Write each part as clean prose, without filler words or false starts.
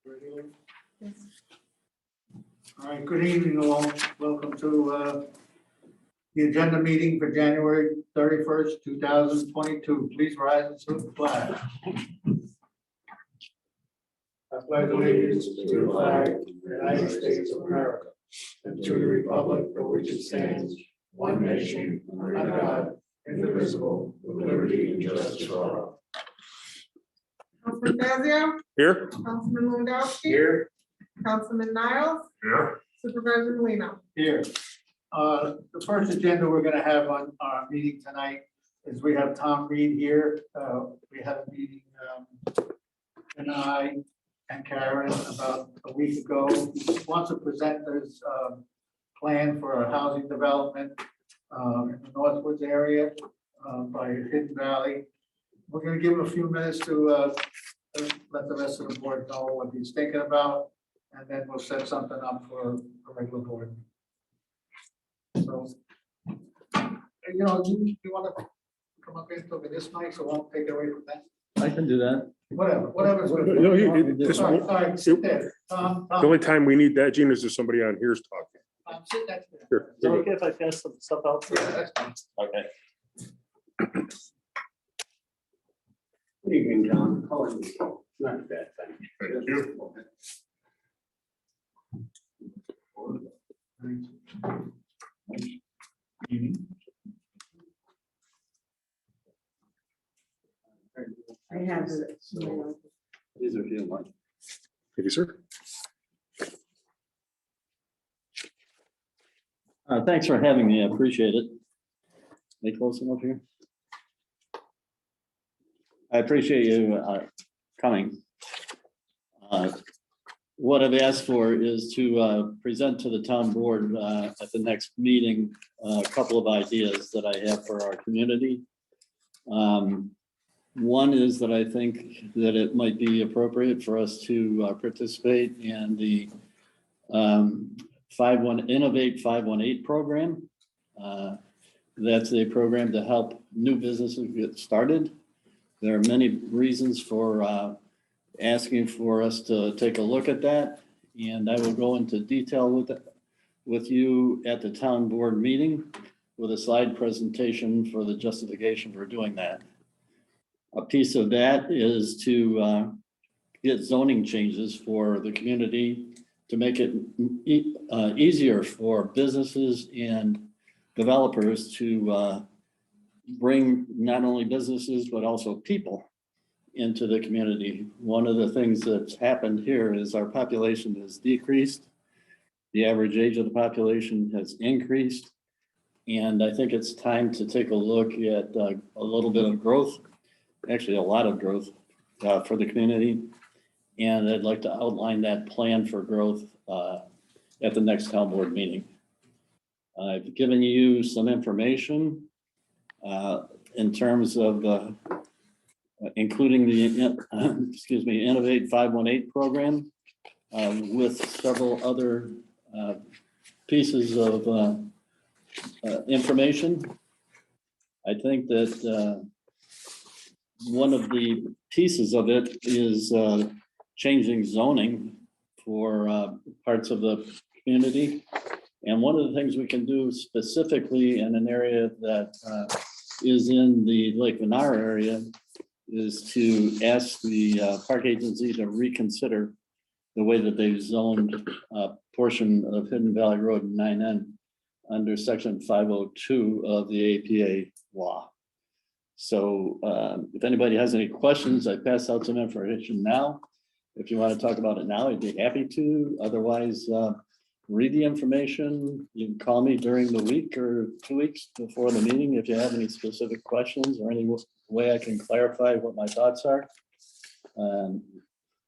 Regular? All right, good evening all. Welcome to the agenda meeting for January 31st, 2022. Please rise and salute the flag. I pledge allegiance to the flag of the United States of America and to the republic for which it stands, one nation, under God, indivisible, with liberty and justice for all. Councilman Fazio, Here. Councilman Lewandowski. Here. Councilman Niles, Here. Supervisor Molina. Here. The first agenda we're gonna have on our meeting tonight is we have Tom Reed here. We had a meeting, and I and Karen about a week ago. He wants to present this plan for a housing development in the Northwoods area by Hidden Valley. We're gonna give him a few minutes to let the rest of the board know what he's thinking about, and then we'll set something up for a regular board. So, you know, you want to come up into this mic, so I won't take it away from that. I can do that. Whatever's good. No, All right, sit there. The only time we need that, Gene, is if somebody on here is talking. Sit next to Sure. Is it okay if I pass some stuff out? Yeah, that's fine. Okay. Good evening, John. How are you? Not bad, thank you. Thank you. I have it. These are few ones. Thank you, sir. Thanks for having me. I appreciate it. They close enough here? I appreciate you coming. What I've asked for is to present to the town board at the next meeting a couple of ideas that I have for our community. One is that I think that it might be appropriate for us to participate in the Innovate 518 program. That's a program to help new businesses get started. There are many reasons for asking for us to take a look at that, and I will go into detail with you at the town board meeting with a slide presentation for the justification for doing that. A piece of that is to get zoning changes for the community to make it easier for businesses and developers to bring not only businesses, but also people into the community. One of the things that's happened here is our population has decreased. The average age of the population has increased. And I think it's time to take a look at a little bit of growth, actually a lot of growth for the community. And I'd like to outline that plan for growth at the next town board meeting. I've given you some information in terms of including the Innovate 518 program with several other pieces of information. I think that one of the pieces of it is changing zoning for parts of the community. And one of the things we can do specifically in an area that is in the Lake Vinar area is to ask the park agency to reconsider the way that they've zoned a portion of Hidden Valley Road 9N under section 502 of the APA law. So if anybody has any questions, I pass out some information now. If you want to talk about it now, I'd be happy to. Otherwise, read the information. You can call me during the week or 2 weeks before the meeting if you have any specific questions or any way I can clarify what my thoughts are. And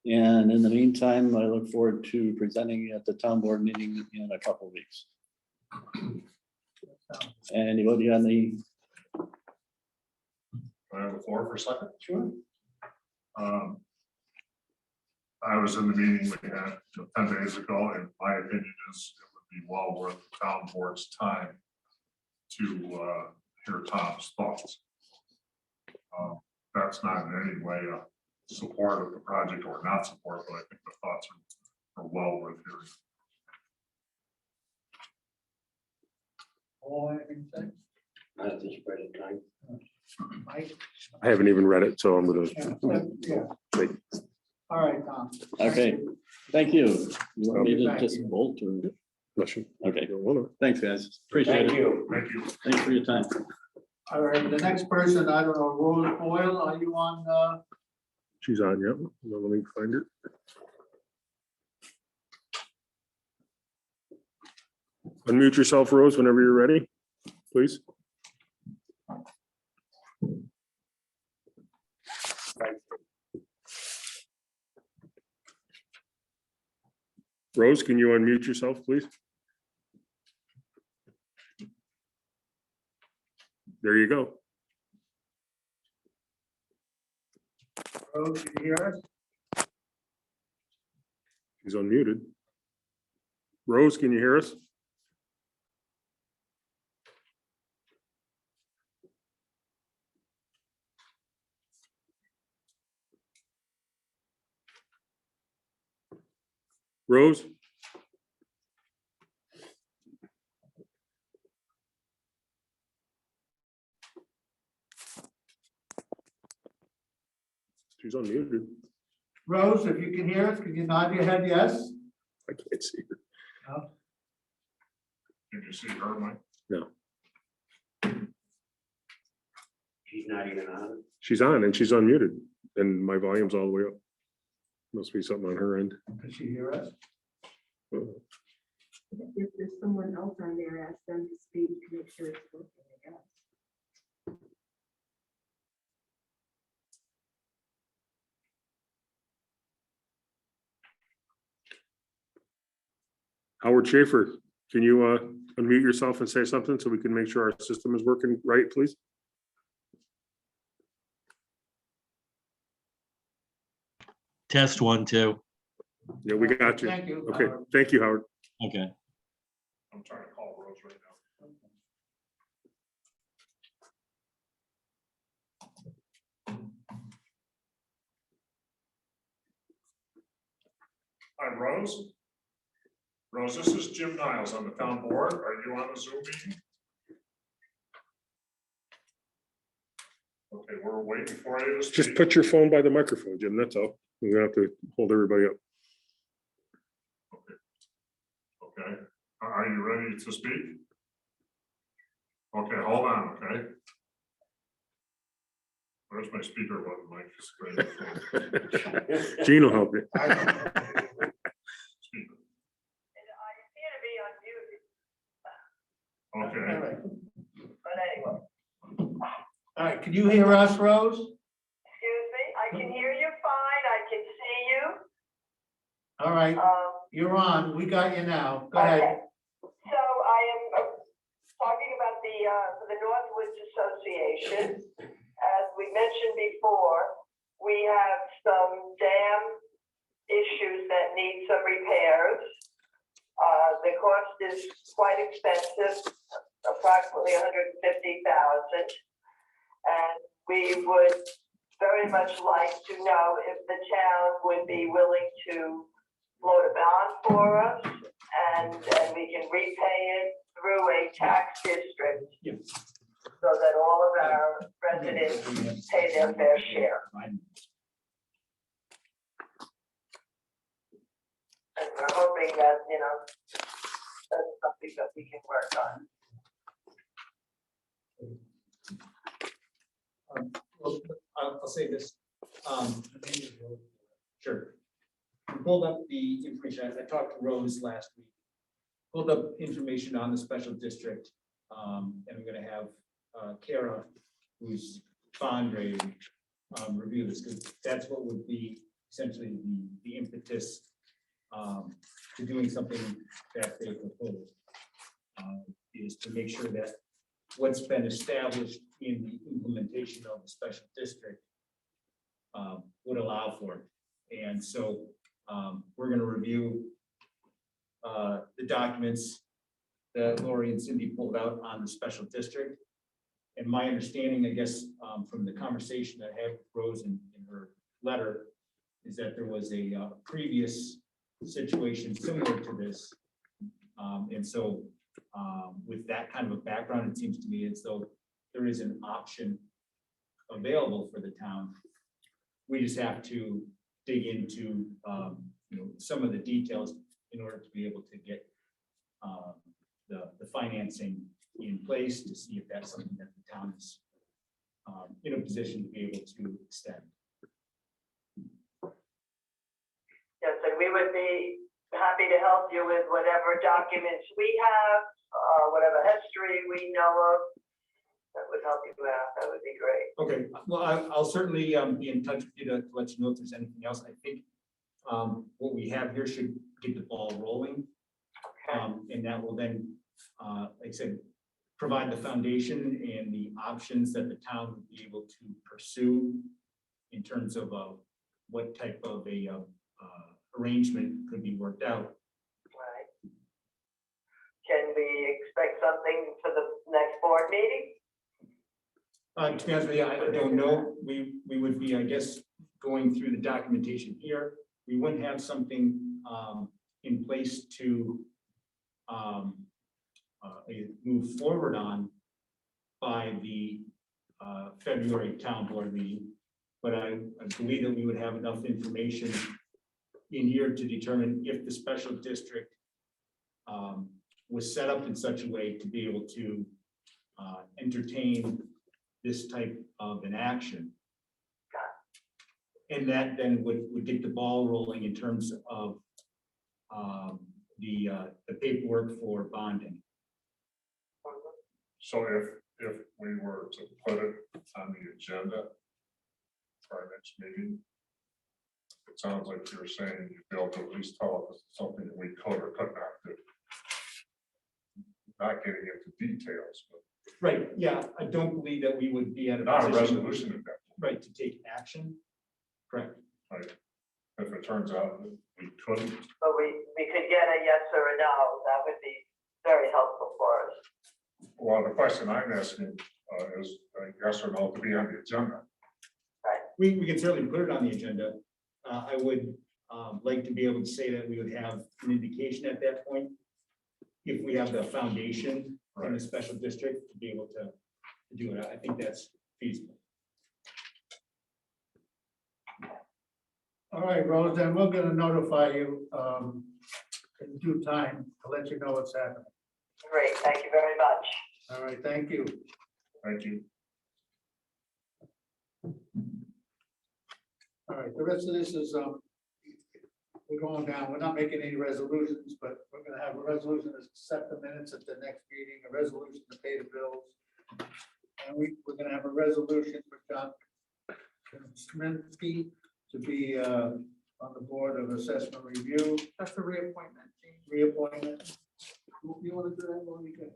in the meantime, I look forward to presenting at the town board meeting in a couple of weeks. Anybody got any? I have the floor for a second. Sure. I was in the meeting we had 10 days ago, and my opinion is it would be well worth the town board's time to hear Tom's thoughts. That's not in any way support of the project or not support, but I think the thoughts are well worth hearing. All anything to say? Not at this present time. Mike? I haven't even read it, so I'm gonna. Yeah. Wait. All right, Tom. Okay, thank you. You want me to Thank just you. bolt or? Unless you Okay, don't wanna. thanks, guys. Appreciate Thank it. you. Thank you. Thanks for your time. All right, the next person, I don't know, Rose Boyle, are you on, She's on, yep. Let me find her. Unmute yourself, Rose, whenever you're ready, please. Rose, can you unmute yourself, please? There you go. Rose, can you hear us? She's unmuted. Rose, can you hear us? Rose? She's unmuted. Rose, if you can hear us, can you nod your head yes? I can't see her. No? Did you see her, Mike? She's not even on. She's on and she's unmuted and my volume's all the way up. Must be something on her end. Can she hear us? If there's someone else on there, ask them to speak to make sure it's working, I guess. Howard Schaefer, can you unmute yourself and say something so we can make sure our system is working right, please? Test 1, 2. Yeah, we got you. Thank you. Okay, Howard. thank you, Howard. Okay. I'm trying to call Rose right now. Hi, Rose. Rose, this is Jim Niles on the town board. Are you on the Zoom meeting? Okay, we're waiting for you to Just speak. put your phone by the microphone, Jim, that's all. We're gonna have to hold everybody up. Okay, are you ready to speak? Okay, hold on, okay? Where's my speaker button, Mike? Gene will help you. Speaker. All Okay, right. All right, can you hear us, Rose? Excuse me, I can hear you fine, I can see you. All right, you're on. We got you now. Go ahead. Okay. So I am talking about the Northwoods Association. As we mentioned before, we have some dam issues that need some repairs. The cost is quite expensive, approximately $150,000. And we would very much like to know if the town would be willing to float a bond for us and we can repay it through a tax district. So that all of our residents pay their fair share. And we're hoping that, that's something that we can work on. Well, I'll say this. Sure. I pulled up the information. I talked to Rose last week. Pulled up information on the special district. And I'm gonna have Kara, who's bond rating, review this, because that's what would be essentially the impetus to doing something that they propose. Is to make sure that what's been established in the implementation of the special district would allow for it. And so we're going to review the documents that Lori and Cindy pulled out on the special district. And my understanding, I guess, from the conversation that I had with Rose in her letter is that there was a previous situation similar to this. And so with that kind of a background, it seems to me as though there is an option available for the town. We just have to dig into, some of the details in order to be able to get the financing in place to see if that's something that the town is in a position to be able to extend. Yes, and we would be happy to help you with whatever documents we have, whatever history we know of. That would help you out. That would be great. Okay, well, I'll certainly be in touch with you to let you know if there's anything else. I think what we have here should get the ball rolling. And that will then, like I said, provide the foundation and the options that the town would be able to pursue in terms of what type of a arrangement could be worked out. Right. Can we expect something for the next board meeting? To be honest with you, I don't know. We would be, I guess, going through the documentation here. We wouldn't have something in place to move forward on by the February town board meeting. But I believe that we would have enough information in here to determine if the special district was set up in such a way to be able to entertain this type of an action. And that then would get the ball rolling in terms of the paperwork for bonding. So if we were to put it on the agenda for our next meeting, it sounds like you're saying you'd be able to at least tell us something that we could or could not do. Not getting into details, but Right, yeah, I don't believe that we would be at a not a position, resolution at that right, to take action. Correct. point. If it turns out that we couldn't, But we could get a yes or a no. That would be very helpful for us. well, the question I'm asking is a yes or no to be on the agenda. We can certainly put it on the agenda. I would like to be able to say that we would have an indication at that point, if we have the foundation in the special district to be able to do it. I think that's feasible. All right, Rose, then we're gonna notify you in due time to let you know what's happening. Great, thank you very much. All right, thank you. Thank you. All right, the rest of this is, we're going down, we're not making any resolutions, but we're gonna have a resolution to set the minutes at the next meeting, a resolution to pay the bills. And we're gonna have a resolution for John Sminsky to be on the Board of Assessment Review, That's a reappointment. reappointment. You wanna do that one? You can.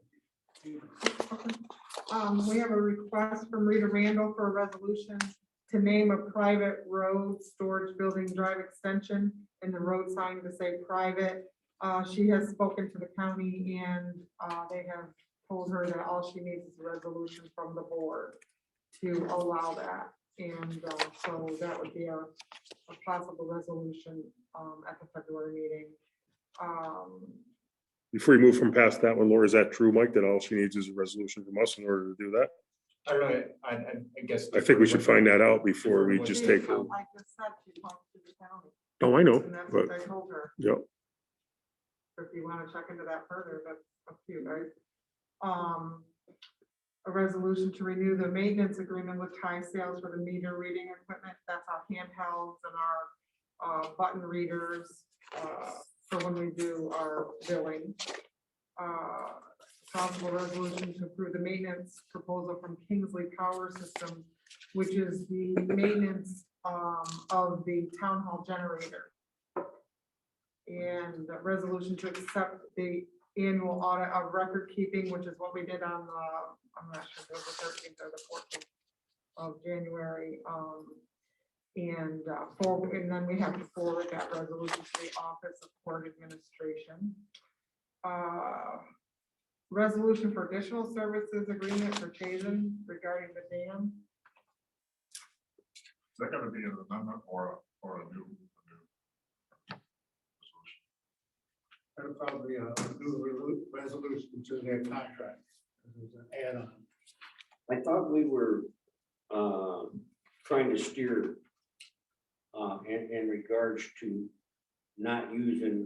We have a request from Rita Randall for a resolution to name a private road storage building drive extension and the road sign to say private. She has spoken to the county and they have told her that all she needs is a resolution from the board to allow that. And so that would be a possible resolution at the February meeting. Before you move from past that one, Laura, is that true, Mike, that all she needs is a resolution from us in order to do that? I guess. I think we should find that out before we just take. I just said she talked to the county Oh, I know, and that's what but, I told her. yeah, If you want to check into that further, that's up to you guys. A resolution to renew the maintenance agreement with High Sales for the meter reading equipment. That's our handhelds and our button readers for when we do our billing. Possible resolution to approve the maintenance proposal from Kingsley Power Systems, which is the maintenance of the town hall generator. And a resolution to accept the annual audit of record keeping, which is what we did on the, I'm not sure, it was the 13th or the 14th of January. And then we have to forward that resolution to the Office of Court Administration. Resolution for additional services agreement for Chazen regarding the dam. that gonna be an amendment or a new? That'll probably a new resolution to their contract. There's an add-on. I thought we were trying to steer in regards to not using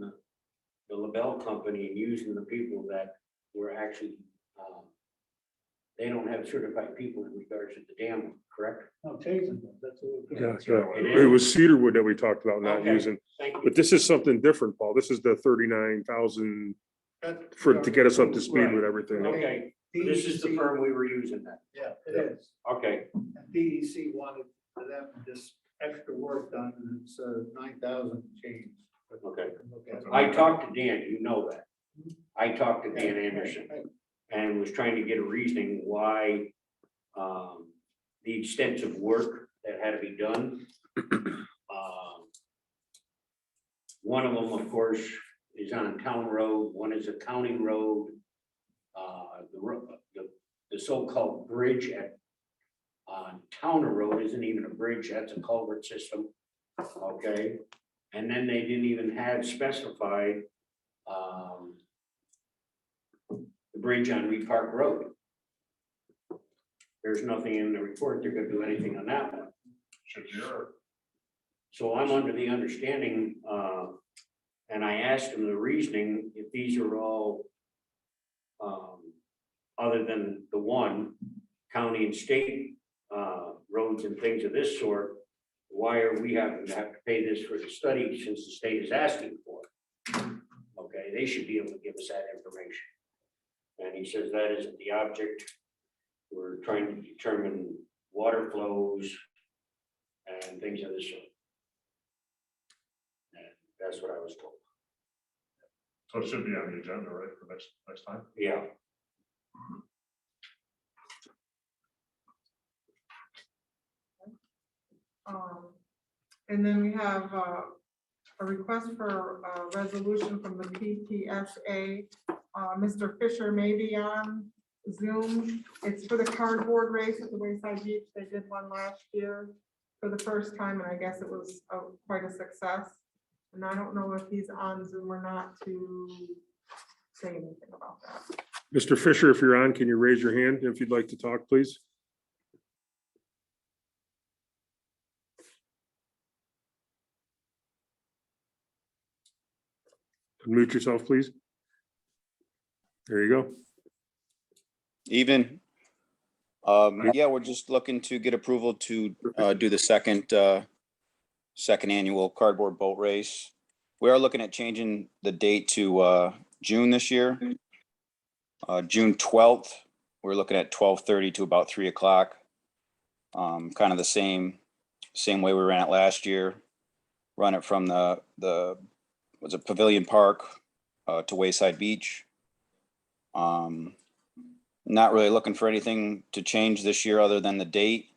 the LaBelle company and using the people that were actually, they don't have certified people in regards to the dam, correct? No, Tazen, that's what we're Yeah, doing. yeah. It was Cedarwood that we talked about not Okay. using, Thank you. but this is something different, Paul. This is the 39,000 That- to get us up to speed with Right. everything. Okay, this is the firm we were using then. Yeah, it is. Okay, And DEC wanted for them this extra work done, and it's 9,000 change. But Okay. you can look at it. I talked to Dan, you know that. I talked to Dan Anderson and was trying to get a reasoning why the extensive work that had to be done. One of them, of course, is on town road, one is a county road. The so-called bridge at Towner Road isn't even a bridge, that's a culvert system, okay? And then they didn't even have specified the bridge on Reed Park Road. There's nothing in the report, they're gonna do anything on that one. Should you? So I'm under the understanding, and I asked him the reasoning, if these are all, other than the one, county and state roads and things of this sort, why are we having to have to pay this for the study since the state is asking for it? Okay, they should be able to give us that information. And he says that isn't the object. We're trying to determine water flows and things of this sort. And that's what I was told. So it should be on the agenda, right, for next time? Yeah. And then we have a request for a resolution from the PTSA. Mr. Fisher may be on Zoom. It's for the cardboard race at the Wayside Beach. They did one last year for the first time, and I guess it was quite a success. And I don't know if he's on Zoom or not to say anything about that. Mr. Fisher, if you're on, can you raise your hand if you'd like to talk, please? Unmute yourself, please. There you go. Even. Yeah, we're just looking to get approval to do the second annual cardboard boat race. We are looking at changing the date to June this year. June 12th, we're looking at 12:30 to about 3 o'clock. Kind of the same way we ran it last year. Run it from the was it Pavilion Park to Wayside Beach. Not really looking for anything to change this year other than the date.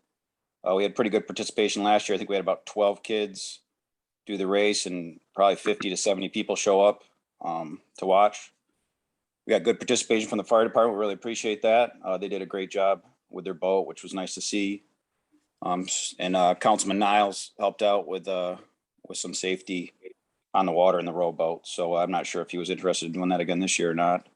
We had pretty good participation last year. I think we had about 12 kids do the race and probably 50 to 70 people show up to watch. We got good participation from the fire department. We really appreciate that. They did a great job with their boat, which was nice to see. And Councilman Niles helped out with some safety on the water in the rowboat. So I'm not sure if he was interested in doing that again this year or not.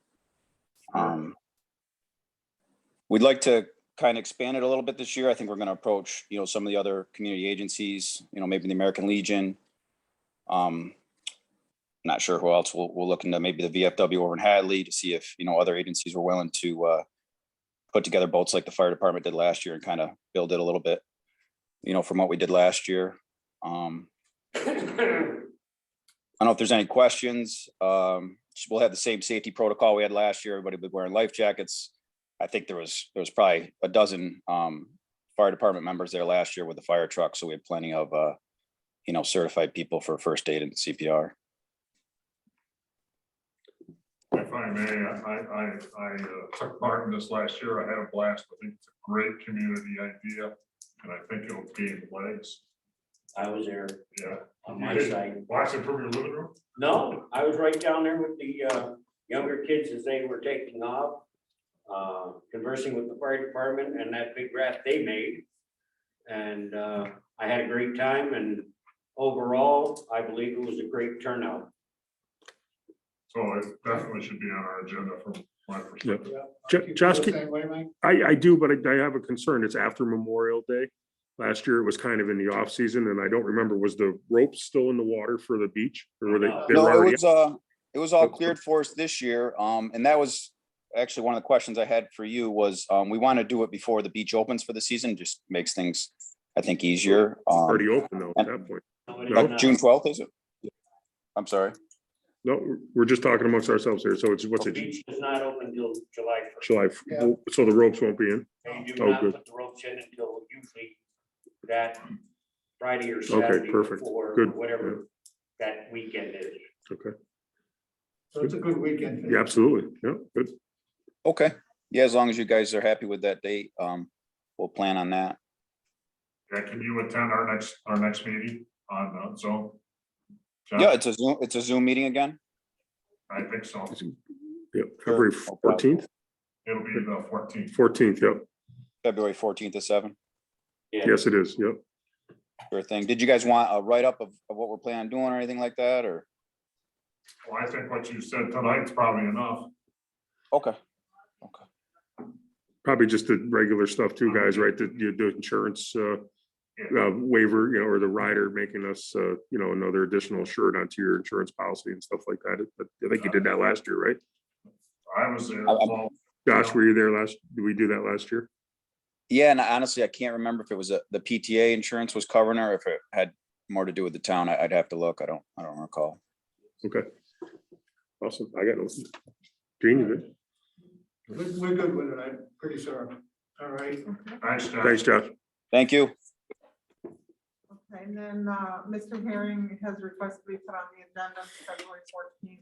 We'd like to kind of expand it a little bit this year. I think we're going to approach, some of the other community agencies, maybe the American Legion. Not sure who else. We'll look into maybe the VFW over in Hadley to see if, other agencies were willing to put together boats like the fire department did last year and kind of build it a little bit, from what we did last year. I don't know if there's any questions. We'll have the same safety protocol we had last year. Everybody will be wearing life jackets. I think there was probably a dozen fire department members there last year with the fire truck. So we had plenty of, certified people for first aid and CPR. If I may, I took part in this last year. I had a blast. I think it's a great community idea, and I think it'll gain legs. I was there Yeah. on You my didn't side. watch it from your living room? No, I was right down there with the younger kids as they were taking off, conversing with the fire department and that big raft they made. And I had a great time, and overall, I believe it was a great turnout. So it definitely should be on our agenda from my perspective. Yeah. You Josh, feel the can- same way, Mike? I do, but I have a concern. It's after Memorial Day. Last year it was kind of in the off season and I don't remember, was the ropes still in the water for the beach? Or were they? No. they were No, already- it was all cleared for us this year. And that was actually one of the questions I had for you was, we want to do it before the beach opens for the season, just makes things, I think, easier. Already open though at that point. No, it is No. not. June 12th, is it? I'm sorry. No, we're just talking amongst ourselves here. So it's, what's The it, beach does not open until July 1st. July, Yeah. so the ropes won't be in? They do Oh, not good. put the ropes in until usually that Friday or Saturday perfect. before, or Good. whatever that weekend is. Okay, So it's a good weekend. for you. yeah, absolutely. Yeah, good. Okay. Yeah, as long as you guys are happy with that date, we'll plan on that. Yeah, can you attend our next meeting on Zoom? Jeff? Yeah, it's a Zoom meeting again. I think so. Yeah, February Sure. 14th, It'll be the 14th. 14th, yep. February 14th to 7. Yeah. Yes, it is, yep. Sure thing. Did you guys want a write-up of what we're planning on doing or anything like that, or? Well, I think what you said tonight's probably enough. Okay. Probably just the regular stuff too, guys, right? The insurance waiver, or the rider making us, another additional shirt onto your insurance policy and stuff like that. I think you did that last year, right? I was there. I'm- Josh, were you there did we do that last year? Yeah, and honestly, I can't remember if it was the PTA insurance was covering her, or if it had more to do with the town. I'd have to look. I don't recall. Okay. Awesome. I got no. Gene, you good? We're good with it, I'm pretty sure. All right. Thanks, Jeff. Thanks, Josh. Thank you. Okay, and then, Mr. Herring has requested to be put on the agenda February 14th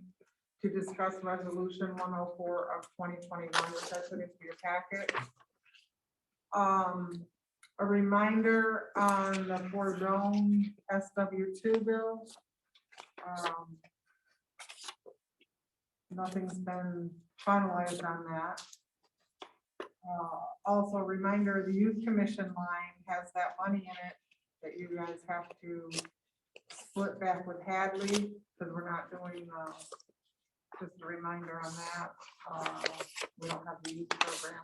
to discuss resolution 104 of 2021, which I put into your packet. A reminder on the Fort Rome SW2 bill. Nothing's been finalized on that. Also, a reminder, the youth commission line has that money in it that you guys have to split back with Hadley, because we're not doing, just a reminder on that. We don't have the youth program.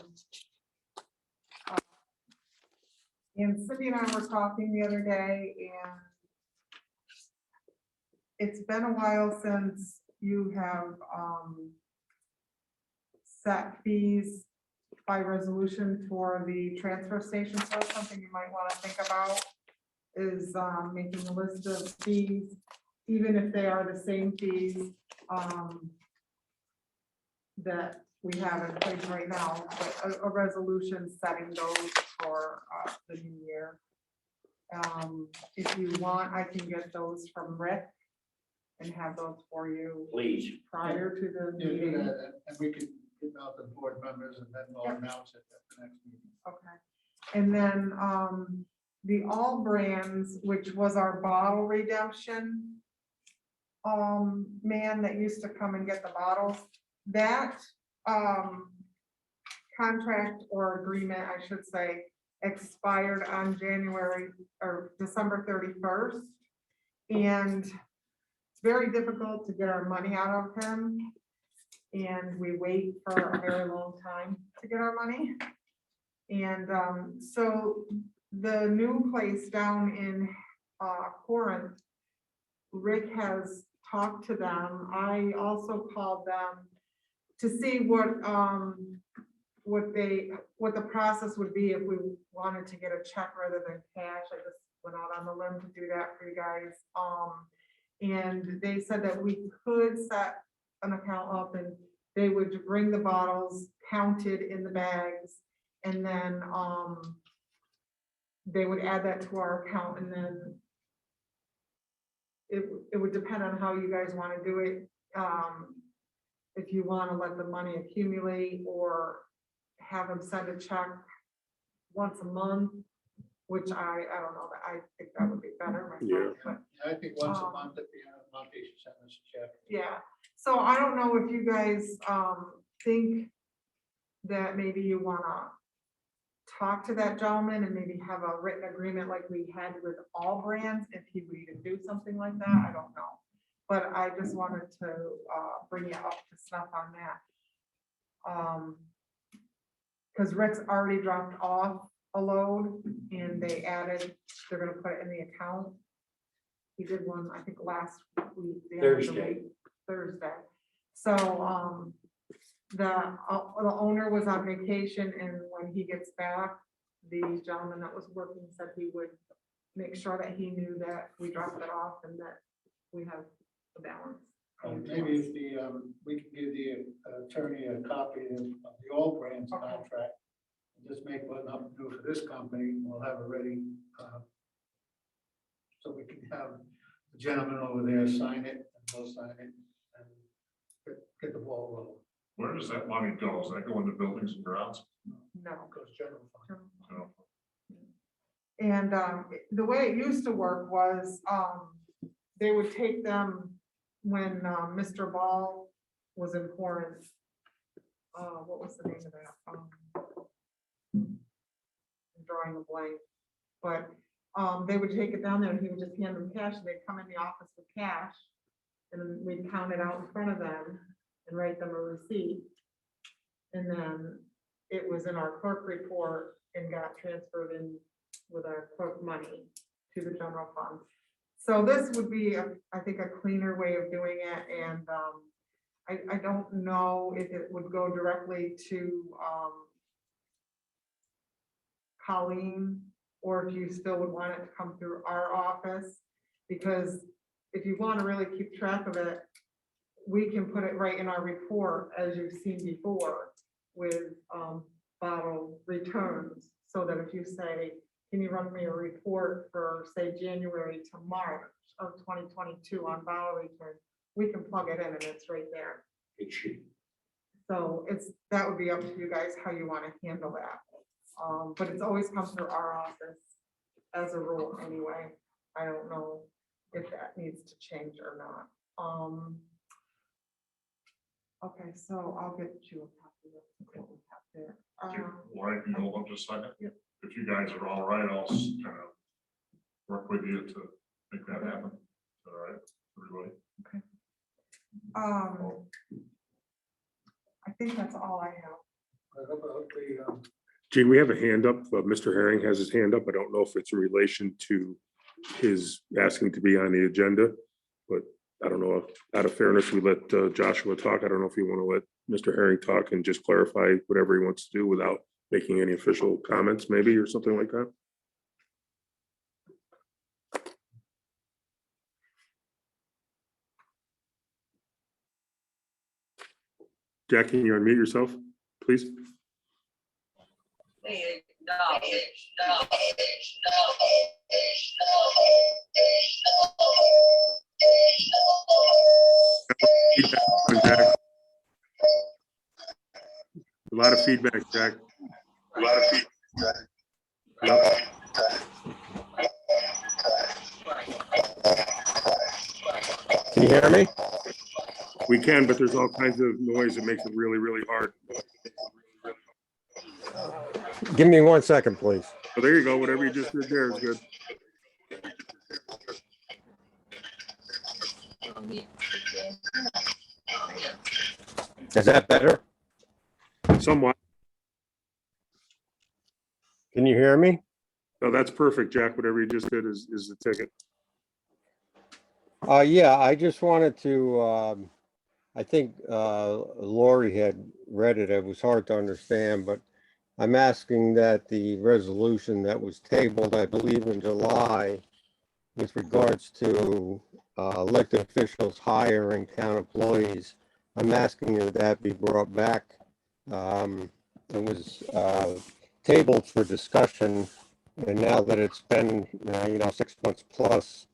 And Cindy and I were talking the other day, and it's been a while since you have set fees by resolution for the transfer station. So something you might want to think about is making a list of fees, even if they are the same fees that we have in place right now, but a resolution setting those for the new year. If you want, I can get those from Rick and have those for you Please. prior to the Yeah, do meeting. that, and we can give out the board members and then we'll announce it at the next meeting. Okay, and then, the All Brands, which was our bottle redemption, man that used to come and get the bottles, that, contract or agreement, I should say, expired on January or December 31st. And it's very difficult to get our money out of him. And we wait for a very long time to get our money. And so the new place down in Corinth, Rick has talked to them. I also called them to see what the process would be if we wanted to get a check rather than cash. I just went out on the limb to do that for you guys. And they said that we could set an account up and they would bring the bottles counted in the bags, and then they would add that to our account, and then it would depend on how you guys want to do it. If you want to let the money accumulate or have them send a check once a month, which I don't know, I think that would be better. myself, but, I think once a month, at the end of the month, they should send us a check. yeah, so I don't know if you guys think that maybe you wanna talk to that gentleman and maybe have a written agreement like we had with all brands, if he would even do something like that, I don't know. But I just wanted to bring you up to snuff on that. Because Rick's already dropped off a load and they added, they're gonna put it in the account. He did one, I think, last week. the end of the Thursday. week, Thursday. So, the owner was on vacation, and when he gets back, the gentleman that was working said he would make sure that he knew that we dropped it off and that we have the balance. Maybe if we can give the attorney a copy of the All Brands Okay. contract, and just make one up new for this company, we'll have it ready. So we can have the gentleman over there sign it, and we'll sign it, and get the ball rolling. Where does that money go? Does that go into buildings and grounds? No. Goes general fund. No. And the way it used to work was, they would take them when Mr. Ball was in Florence. What was the name of that? I'm drawing a blank. But they would take it down there and he would just hand them cash, and they'd come in the office with cash. And then we'd count it out in front of them and write them a receipt. And then it was in our clerk report and got transferred in with our clerk money to the general fund. So this would be, I think, a cleaner way of doing it, and I don't know if it would go directly to Colleen, or if you still would want it to come through our office, because if you want to really keep track of it, we can put it right in our report, as you've seen before, with bottle returns, so that if you say, can you run me a report for, say, January to March of 2022 on bottle return, we can plug it in and it's right there. It should. So that would be up to you guys how you want to handle that. But it's always come through our office as a rule anyway. I don't know if that needs to change or not. Okay, so I'll get you a copy of what we have there. Why, can you hold on just a second? Yep. If you guys are all right, I'll kind of work with you to make that happen. All right, everybody? I think that's all I have. What about the, Gene, we have a hand up. Mr. Herring has his hand up. I don't know if it's in relation to his asking to be on the agenda, but I don't know if, out of fairness, we let Joshua talk. I don't know if you want to let Mr. Herring talk and just clarify whatever he wants to do without making any official comments, maybe, or something like that. Jack, can you unmute yourself, please? A lot of feedback, Jack. A lot of feedback. Yep. Can you hear me? We can, but there's all kinds of noise that makes it really, really hard. Give me 1 second, please. So there you go. Whatever you just did there is good. Is that better? Somewhat. Can you hear me? No, that's perfect, Jack. Whatever you just did is the ticket. Yeah, I just wanted to, I think Lori had read it. It was hard to understand, but I'm asking that the resolution that was tabled, I believe in July, with regards to elected officials hiring town employees, I'm asking that that be brought back. It was tabled for discussion, and now that it's been, 6 months plus,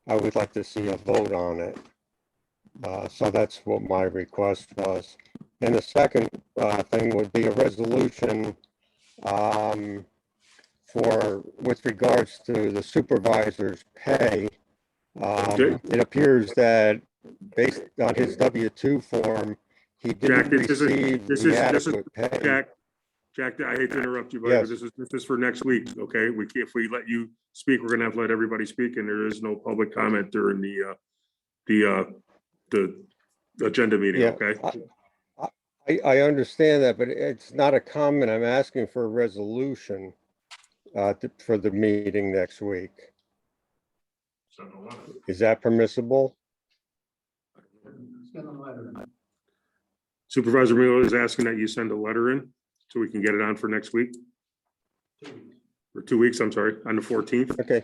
I would like to see a vote on it. So that's what my request was. And the second thing would be a resolution with regards to the supervisor's pay. Okay. It appears that based on his W-2 form, he Jack, didn't receive the adequate pay. Jack, Jack, I hate to interrupt you, but Yes. this is for next week, okay? If we let you speak, we're gonna have to let everybody speak, and there is no public comment during the agenda meeting, Yeah, okay? I understand that, but it's not a comment. I'm asking for a resolution for the meeting next week. Send a letter. Is that permissible? Send a letter. Supervisor Miller is asking that you send a letter in so we can get it on for next week, or 2 weeks, I'm sorry, on the 14th. Okay.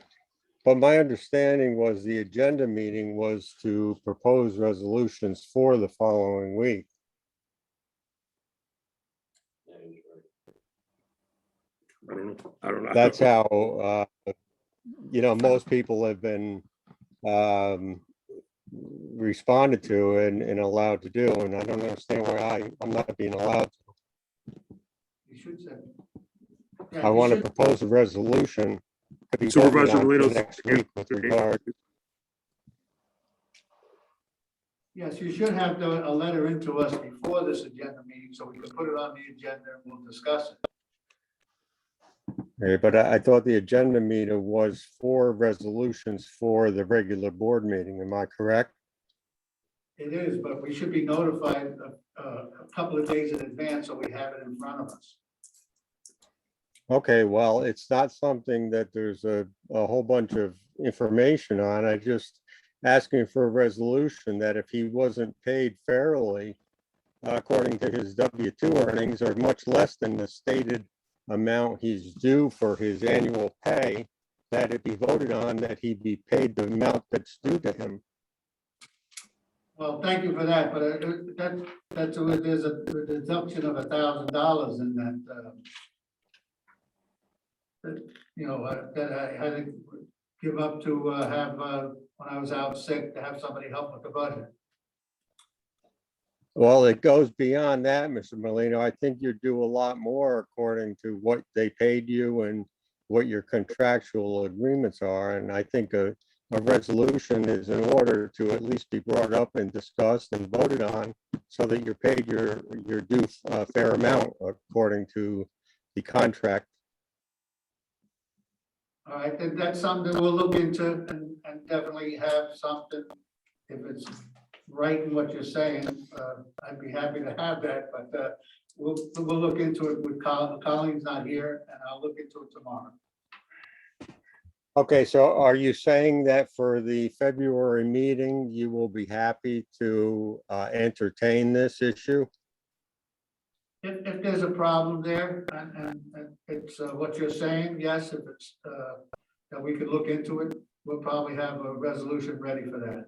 But my understanding was the agenda meeting was to propose resolutions for the following week. I don't know. That's how, most people have been responded to and allowed to do, and I don't understand why I'm not being allowed to. You should say. I want to propose a resolution to be voted Supervisor on for Valino's- next week with regard. Yes, you should have a letter into us before this agenda meeting, so we can put it on the agenda and we'll discuss it. But I thought the agenda meeting was for resolutions for the regular board meeting. Am I correct? It is, but we should be notified a couple of days in advance, so we have it in front of us. Okay, well, it's not something that there's a whole bunch of information on. I just asking for a resolution that if he wasn't paid fairly, according to his W-2 earnings, or much less than the stated amount he's due for his annual pay, that it be voted on that he be paid the amount that's due to him. Well, thank you for that, but there's a deduction of $1,000 in that, that I had to give up to have, when I was out sick, to have somebody help with the budget. Well, it goes beyond that, Mr. Molino. I think you're due a lot more according to what they paid you and what your contractual agreements are. And I think a resolution is in order to at least be brought up and discussed and voted on so that you're paid your due fair amount according to the contract. All right, then that's something we'll look into and definitely have something, if it's right in what you're saying, I'd be happy to have that, but we'll look into it with Colin. Colin's not here, and I'll look into it tomorrow. Okay, so are you saying that for the February meeting, you will be happy to entertain this issue? If there's a problem there, and it's what you're saying, yes, if it's that we could look into it, we'll probably have a resolution ready for that.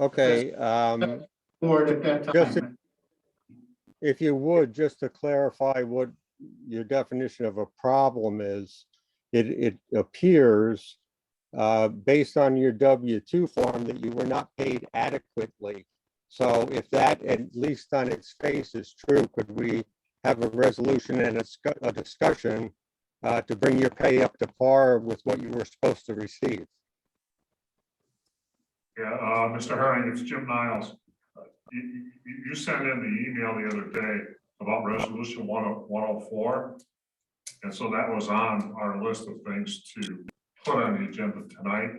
Okay, Board at that Just time. if you would, just to clarify what your definition of a problem is, it appears based on your W-2 form that you were not paid adequately. So if that, at least on its face, is true, could we have a resolution and a discussion to bring your pay up to par with what you were supposed to receive? Yeah, Mr. Herring, it's Jim Niles. You sent in the email the other day about resolution 104. And so that was on our list of things to put on the agenda tonight.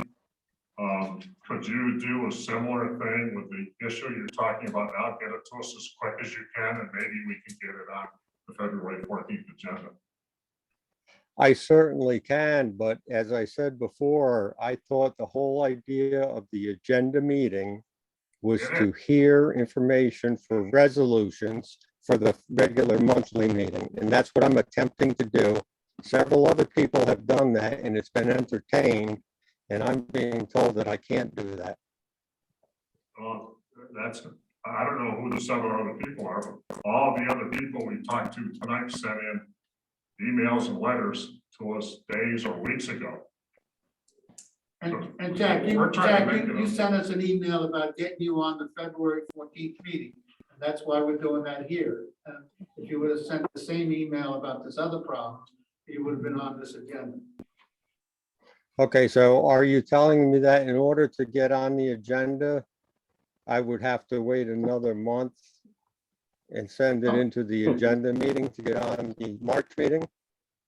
Could you do a similar thing with the issue you're talking about now? Get it to us as quick as you can, and maybe we can get it on the February 14th agenda. I certainly can, but as I said before, I thought the whole idea of the agenda meeting was to hear information for resolutions for the regular monthly meeting. And that's what I'm attempting to do. Several other people have done that and it's been entertained. And I'm being told that I can't do that. I don't know who the several other people are, but all the other people we talked to tonight sent in emails and letters to us days or weeks ago. And Jack, you sent us an email about getting you on the February 14th meeting. And that's why we're doing that here. If you would have sent the same email about this other problem, you would have been on this agenda. Okay, so are you telling me that in order to get on the agenda, I would have to wait another month and send it into the agenda meeting to get on the March meeting?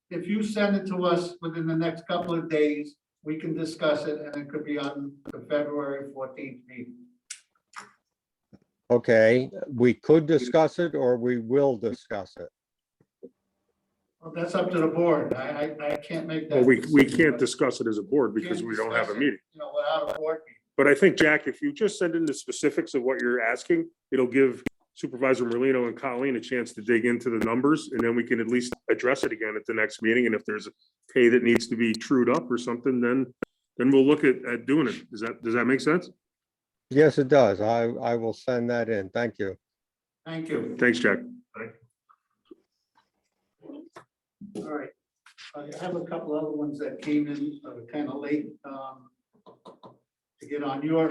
If you send it to us within the next couple of days, we can discuss it and it could be on the February 14th meeting. Okay, we could discuss it or we will discuss it. Well, that's up to the board. I can't make that. Well, we decision, can't but discuss it as a board we because can we don't have a discuss it, meeting. You know, without a board meeting. But I think, Jack, if you just send in the specifics of what you're asking, it'll give Supervisor Merlino and Colleen a chance to dig into the numbers, and then we can at least address it again at the next meeting. And if there's a pay that needs to be trued up or something, then we'll look at doing it. Does that make sense? Yes, it does. I will send that in. Thank you. Thank you. Thanks, Jack. All right. I have a couple other ones that came in kind of late to get on your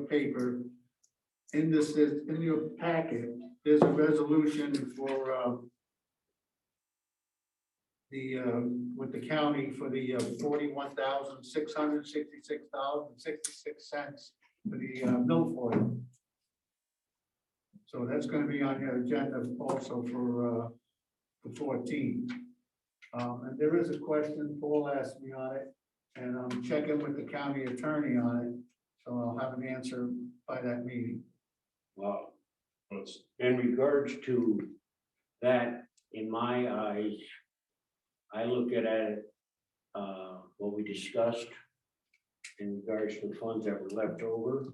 paper. In your packet, there's a resolution for with the county for the $41,666.66 for the milfoil. So that's going to be on your agenda also for 14. And there is a question, Paul asked me on it, and I'm checking with the county attorney on it, so I'll have an answer by that meeting. Well, in regards to that, in my eyes, I look at it, what we discussed in regards to funds that were left over.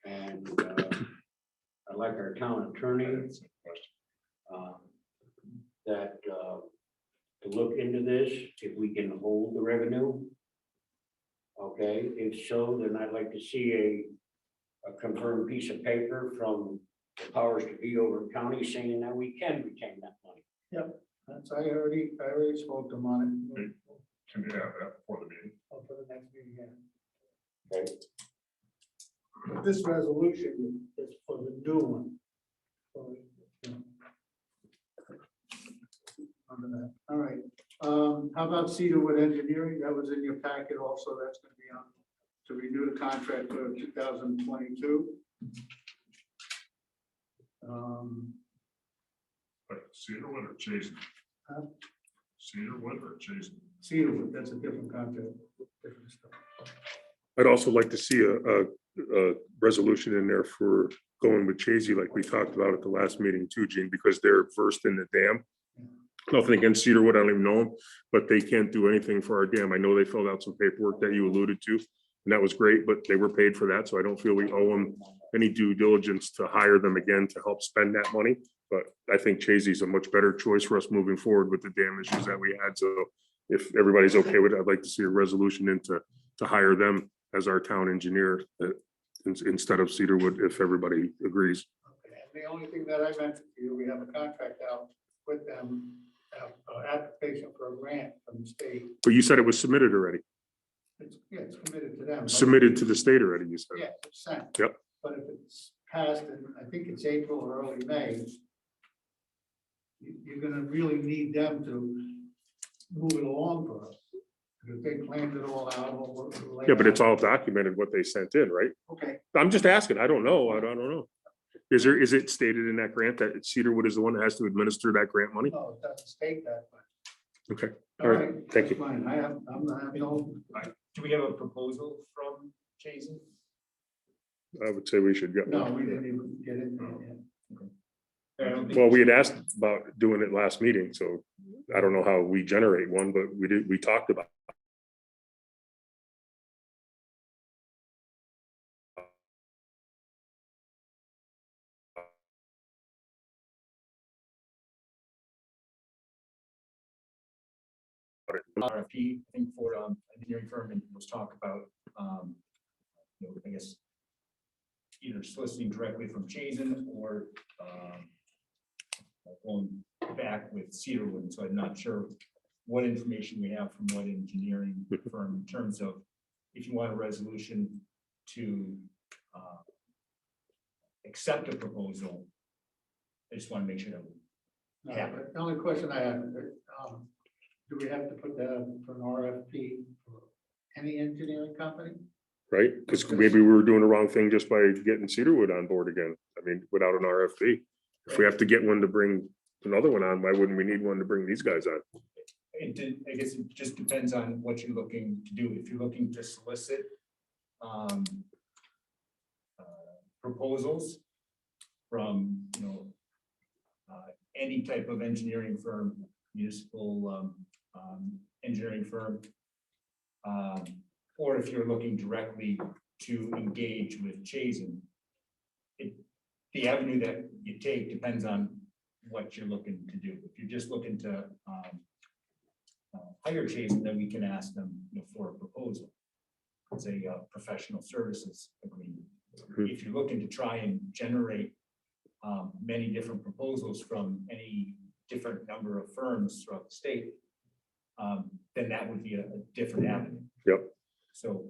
And I'd like our town attorney to look into this, if we can hold the revenue. Okay, if so, then I'd like to see a confirmed piece of paper from the powers to be over in county saying that we can retain that money. Yep, I already spoke to him on it. Can you have that for the meeting? For the next meeting, yeah. Okay. But this resolution is for the new one. So, you know. Under that. All right. How about Cedarwood Engineering? That was in your packet also. That's going to be on to renew the contract for 2022. Like Cedarwood or Jason? Huh? Cedarwood or Jason? Cedarwood, that's a different contract. Different stuff. I'd also like to see a resolution in there for going with Chazy like we talked about at the last meeting too, Gene, because they're versed in the dam. Nothing against Cedarwood, I don't even know them, but they can't do anything for our dam. I know they filled out some paperwork that you alluded to, and that was great, but they were paid for that, so I don't feel we owe them any due diligence to hire them again to help spend that money. But I think Chazy's a much better choice for us moving forward with the dam issues that we had. So if everybody's okay with it, I'd like to see a resolution to hire them as our town engineer instead of Cedarwood, if everybody agrees. Okay. And the only thing that I mentioned to you, we have a contract out with them, application for a grant from the state. But you said it was submitted already, It's committed to them. but- submitted to the state already, you said. Yeah, it's sent. Yep. But if it's passed, and I think it's April or early May, you're gonna really need them to move it along for us. Because they planned it all out. Yeah, but it's all documented what they sent in, right? Okay, I'm just asking. I don't know. I don't know. Is it stated in that grant that Cedarwood is the one that has to administer that grant money? no, it doesn't state that, but. Okay, all right, thank you. that's fine. I have no, Do we have a proposal from Jason? I would say we should go. no, we didn't even get into it yet. I don't think- Well, we had asked about doing it last meeting, so I don't know how we generate one, but we talked about. RFP, I think for engineering firm, and was talk about, I guess, either soliciting directly from Chazen or going back with Cedarwood. So I'm not sure what information we have from what engineering firm in terms of if you want a resolution to accept a proposal. I just want to make sure that No, but the only question I have, do we have to put that up for an RFP for any engineering company? Right, because maybe we were doing the wrong thing just by getting Cedarwood on board again. I mean, without an RFP. If we have to get one to bring another one on, why wouldn't we need one to bring these guys on? I guess it just depends on what you're looking to do. If you're looking to solicit um, proposals from, any type of engineering firm, municipal engineering firm, or if you're looking directly to engage with Chazen, the avenue that you take depends on what you're looking to do. If you're just looking to hire Chazen, then we can ask them for a proposal. It's a professional services agreement. If you're looking to try and generate many different proposals from any different number of firms throughout the state, then that would be a different avenue. Yep. So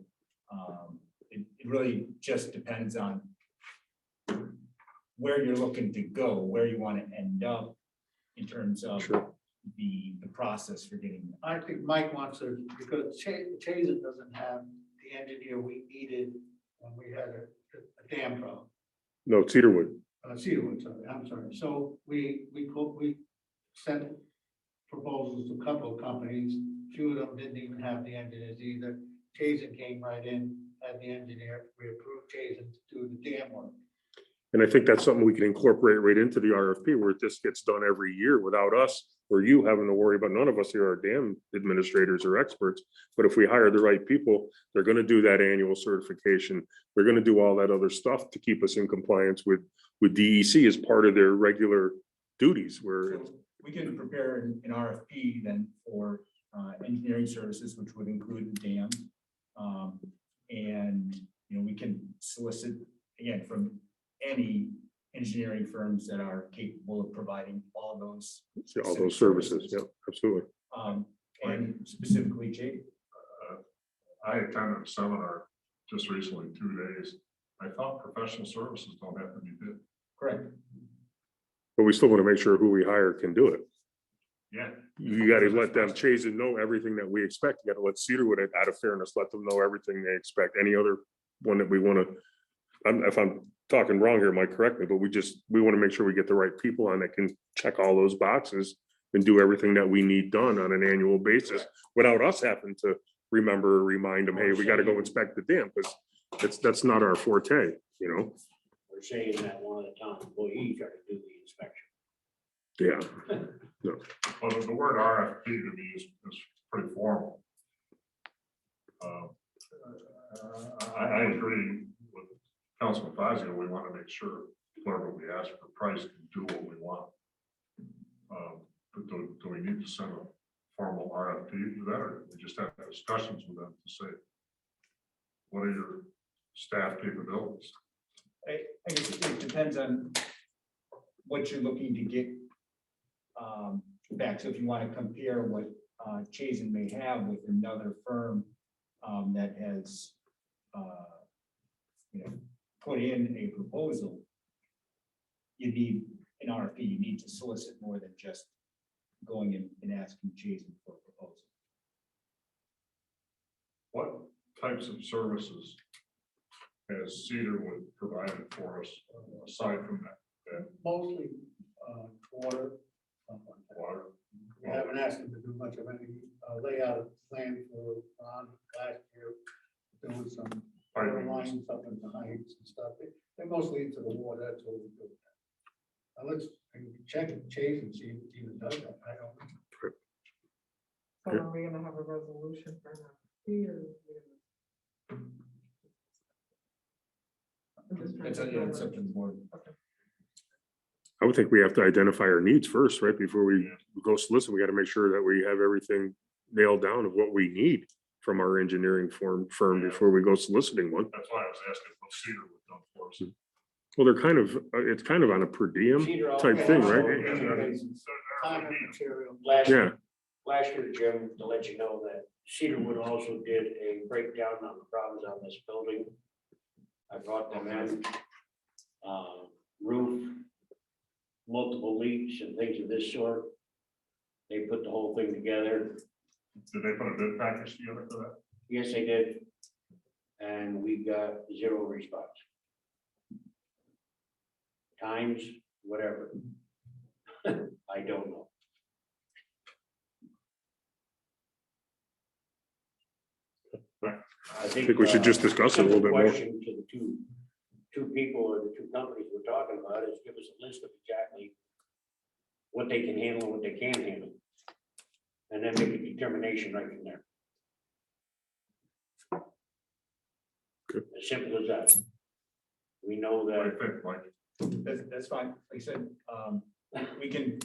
it really just depends on where you're looking to go, where you want to end up in terms of Sure. the process for getting there. I think Mike wants to, because Chazen doesn't have the engineer we needed when we had a dam problem. No, Cedarwood. Cedarwood, sorry, I'm sorry. So we sent proposals to a couple of companies. Few of them didn't even have the engineers either. Chazen came right in, had the engineer. We approved Chazen to do the dam work. And I think that's something we can incorporate right into the RFP where this gets done every year without us or you having to worry about. None of us here are dam administrators or experts. But if we hire the right people, they're going to do that annual certification. They're going to do all that other stuff to keep us in compliance with DEC as part of their regular duties where So we can prepare an RFP then for engineering services, which would include the dam. And, we can solicit, again, from any engineering firms that are capable of providing all those services. Yeah, absolutely. And specifically, Jake. I attended a seminar just recently, 2 days. I thought professional services don't have to be bid. Correct. But we still want to make sure who we hire can do it. Yeah. You got to let them chase and know everything that we expect. You got to let Cedarwood, out of fairness, let them know everything they expect. Any other one that we want to, if I'm talking wrong here, Mike, correct me, but we want to make sure we get the right people on that can check all those boxes and do everything that we need done on an annual basis without us having to remember or remind them, hey, we got to go inspect the dam, because that's not our forte, We're saying that one of the town employees are to do the inspection. Yeah. No. Well, the word RFP to me is pretty formal. I agree with Councilman Fazio. We want to make sure whoever we ask for price can do what we want. But do we need to send a formal RFP to that, or we just have discussions with them to say, what are your staff capabilities? I guess it depends on what you're looking to get back. So if you want to compare what Chazen may have with another firm that has put in a proposal, you need an RFP. You need to solicit more than just going in and asking Chazen for a proposal. What types of services has Cedarwood provided for us aside from that Mostly water. water? We haven't asked them to do much of any layout of plan for last year. There was some water lines up in the heights and stuff. They're mostly into the water. That's what we do. Let's check and Chase and see if it even does that. I don't know. So are we gonna have a resolution for that? That's up to the board. I would think we have to identify our needs first, right? Before we go solicit, we got to make sure that we have everything nailed down of what we need from our engineering firm before we go soliciting one. That's why I was asking what Cedarwood done for us. Well, they're kind of, it's kind of on a per diem Cedar type also- thing, right? Time and material. Last Yeah. year, Jim, to let you know that Cedarwood also did a breakdown on the problems on this building. I brought them in, roof, multiple leaks and things of this sort. They put the whole thing together. Did they put a bid package together for that? Yes, they did. And we got 0 response. Times whatever. I don't know. I think we should just discuss it a little bit more. Question to the two people or the two companies we're talking about is give us a list of exactly what they can handle and what they can't handle. And then make a determination right from there. Good. As simple as that. We know I that, think, like, That's fine. Like I said, we can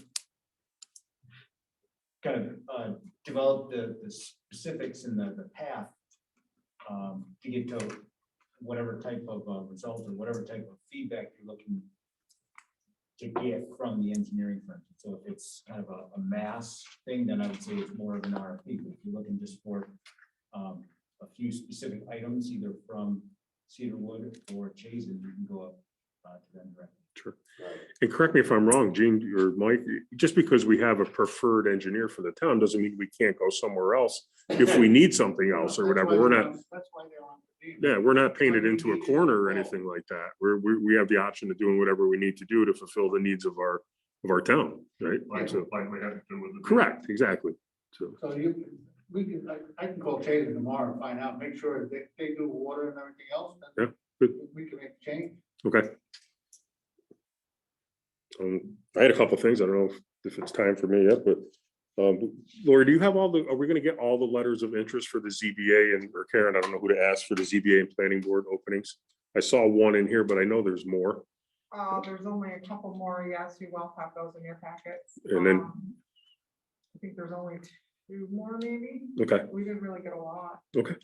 kind of develop the specifics and the path to get to whatever type of result or whatever type of feedback you're looking to get from the engineering firm. So if it's kind of a mass thing, then I would say it's more of an RFP. But if you're looking just for a few specific items, either from Cedarwood or Chazen, you can go up to them directly. Sure. And correct me if I'm wrong, Gene or Mike, just because we have a preferred engineer for the town doesn't mean we can't go somewhere else if we need something else or whatever. We're not, That's why they're on the team. yeah, we're not painted into a corner or anything like that. We have the option of doing whatever we need to do to fulfill the needs of our town, right? like So, we had to do with the. correct, exactly. So, So I can call Chase tomorrow and find out, make sure that they do water and everything else. then Yeah, good. We can make a change. okay. I had a couple things. I don't know if it's time for me yet, but Lori, do you have are we gonna get all the letters of interest for the ZBA or Karen, I don't know who to ask for the ZBA and planning board openings? I saw one in here, but I know there's more. There's only a couple more. Yes, you will have those in your packets. And then- I think there's only 2 more maybe. Okay, We didn't really get a lot. okay,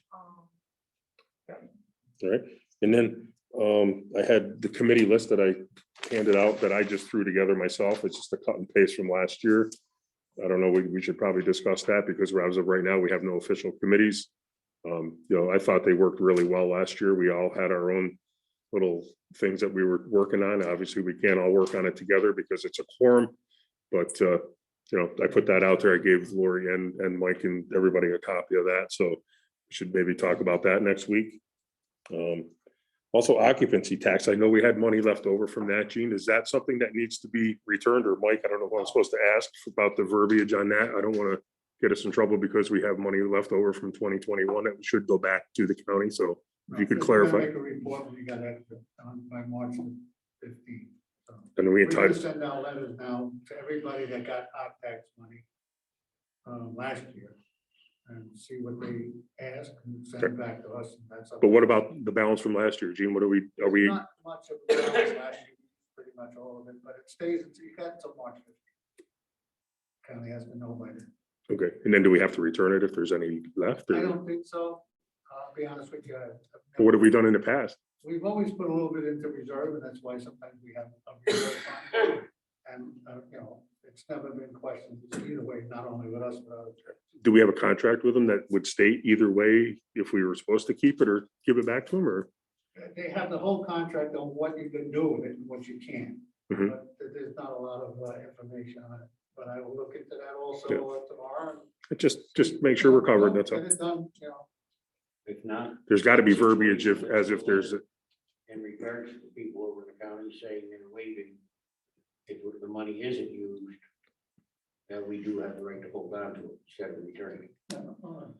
Yeah. all right. And then I had the committee list that I handed out that I just threw together myself. It's just a cut and paste from last year. I don't know, we should probably discuss that because as of right now, we have no official committees. You know, I thought they worked really well last year. We all had our own little things that we were working on. Obviously, we can't all work on it together because it's a quorum. But, you know, I put that out there. I gave Lori and Mike and everybody a copy of that. So we should maybe talk about that next week. Also occupancy tax. I know we had money left over from that, Gene. Is that something that needs to be returned? Or Mike, I don't know what I'm supposed to ask about the verbiage on that. I don't want to get us in trouble because we have money left over from 2021 that should go back to the county. So if you could We're gonna clarify. Make a report when we got that by March 15th. So And we we're gonna entitled, send out letters now to everybody that got op tax money last year and see what they ask and send it back to us. And that's up but to what us. about the balance from last year, Gene? What are we, Not much of the balance last year, pretty much all of it, but it stays, until you got until March 15th. County has to know by then. okay. And then do we have to return it if there's any left? I Or don't think so. I'll be honest with you. what have we done in the past? We've always put a little bit into reserve, and that's why sometimes we have a reserve fund. And, you know, it's never been questioned either way, not only with us, but others. Do we have a contract with them that would state either way if we were supposed to keep it or give it back to them or? They have the whole contract on what you can do with it and what you can't. Mhm. But there's not a lot of information on it. But I will look into that also tomorrow. Just make sure we're covered, that's all. Get it done, you know. if not, There's got to be verbiage as if there's, in regards to the people over in the county saying they're waiving, if the money isn't used, that we do have the right to hold on to it instead of returning it.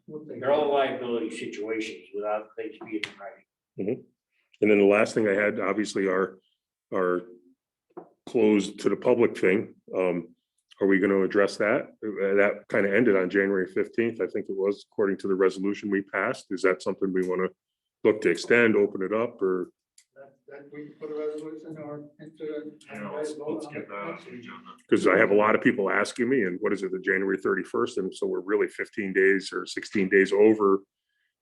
We'll take They're all liability situations without things being in writing. and then the last thing I had, obviously, our closed to the public thing. Are we going to address that? That kind of ended on January 15th. I think it was, according to the resolution we passed. Is that something we want to look to extend, open it up, or? that we can put a resolution or into. Yeah, let's get that on the agenda. Because I have a lot of people asking me, and what is it, the January 31st? And so we're really 15 days or 16 days over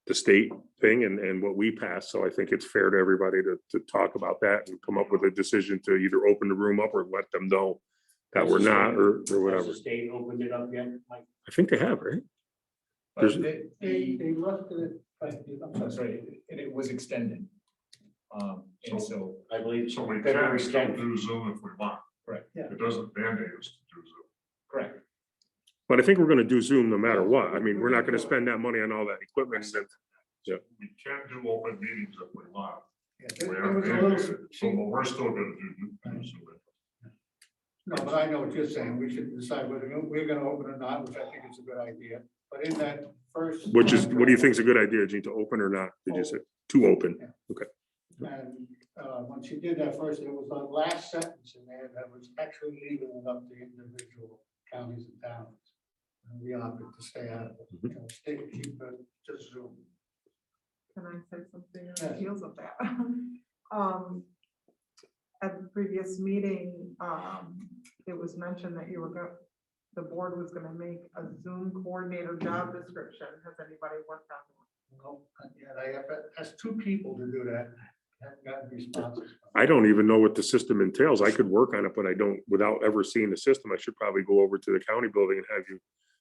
the state thing and what we passed. So I think it's fair to everybody to talk about that and come up with a decision to either open the room up or let them know that we're not, or Has whatever. the state opened it up yet, Mike? I think they have, right? But They left it. I'm sorry, and it was extended. And so, I believe So we February can still 10th. do Zoom if we want. correct, It doesn't mandate us to do Zoom. correct. But I think we're gonna do Zoom no matter what. I mean, we're not gonna spend that money on all that equipment. Yeah. We can do open meetings if we want. Yeah, We there are was a little- mandated, so but we're still gonna do Zoom. No, but I know what you're saying. We should decide whether we're gonna open or not, which I think is a good idea. But in that first. What do you think is a good idea, Gene, to open or not? Did you say to open? And when she did that first, it was the last sentence in there that was actually leaving it up to individual counties and towns. And we opted to stay out of it, you know, stay, keep it just Zoom. Can I say something on Yes. the heels of that? At the previous meeting, it was mentioned that the board was gonna make a Zoom coordinator job description. Has anybody worked on one? No, yeah, I have asked 2 people to do that. Haven't gotten responses. I don't even know what the system entails. I could work on it, but I don't, without ever seeing the system, I should probably go over to the county building and have you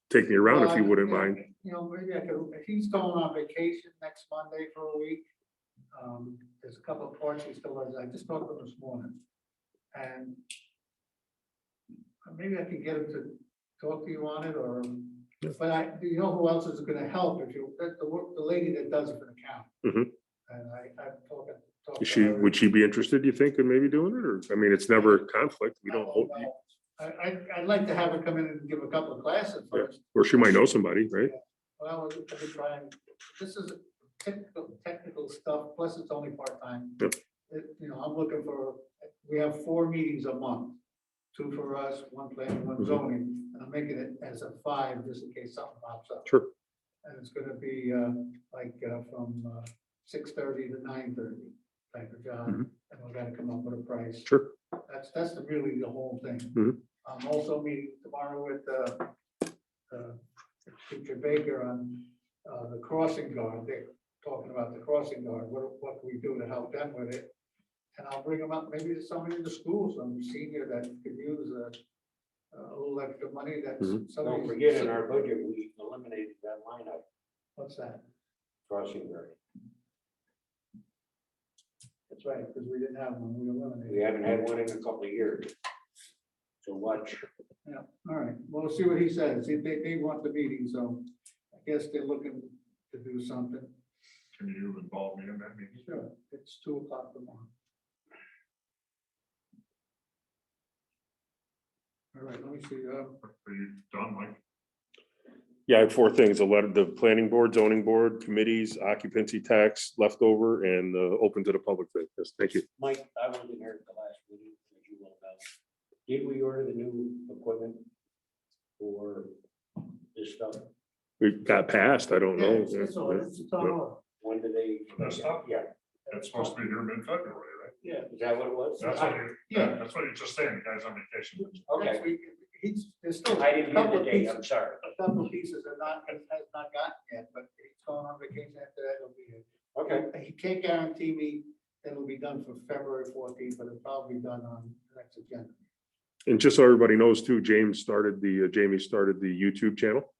take me around if you wouldn't Well, mind. You know, maybe I could, if he's going on vacation next Monday for a week. There's a couple of parts he still has. I just talked to him this morning. And maybe I can get him to talk to you on it, or, but do you know who else is gonna help if you, the lady that does it for the county? Mhm. And I'm talking. Is she, would she be interested, you think, in maybe doing it? Or, I mean, it's never a conflict. We don't, hold- I'd like to have her come in and give a couple of classes Yeah. first. or she might know somebody, right? Well, we'll try and, this is technical stuff, plus it's only part-time. Yep. You know, I'm looking for, we have 4 meetings a month, 2 for us, 1 planning, 1 Mhm. zoning, and I'm making it as a 5, just in case something pops up. Sure. And it's gonna be from 6:30 to 9:30 type of job, Mhm. and we gotta come up with a price. Sure. That's really the whole thing. Mhm. I'm also meeting tomorrow with Teacher Baker on the crossing guard. They're talking about the crossing guard, what can we do to help them with it? And I'll bring them up, maybe to somebody in the school, some senior that could use a little extra money that's. Mhm. somebody's- Don't forget, in our budget, we eliminated that line item, What's that? crossing guard. That's right, because we didn't have one, we eliminated. We haven't had one in a couple of years. So watch. Yeah, all right, well, we'll see what he says. They want the meeting, so I guess they're looking to do something. Can you involve me in that meeting? Sure, it's 2:00 tomorrow. All right, let me see, Are you done, Mike? Yeah, I have 4 things. The planning board, zoning board, committees, occupancy tax, leftover, and open to the public. Yes, thank you. Mike, I wasn't here at the last meeting, as you well know. Did we order the new equipment for this stuff? We got passed. I don't yeah, know. it's on, it's on order. When do they? That's up. Yeah, It's supposed to be here mid-February, right? Yeah. is that what it was? That's what you, Yeah. that's what you're just saying, the guy's on vacation. Okay, Next week, there's still. I didn't a hear couple the of date, pieces- I'm sorry. A couple of pieces has not gotten yet, but he's going on vacation after that, he'll be here. Okay, He can't guarantee me that it'll be done for February 14th, but it'll probably be done on the next agenda. And just so everybody knows too, Jamie started the YouTube channel.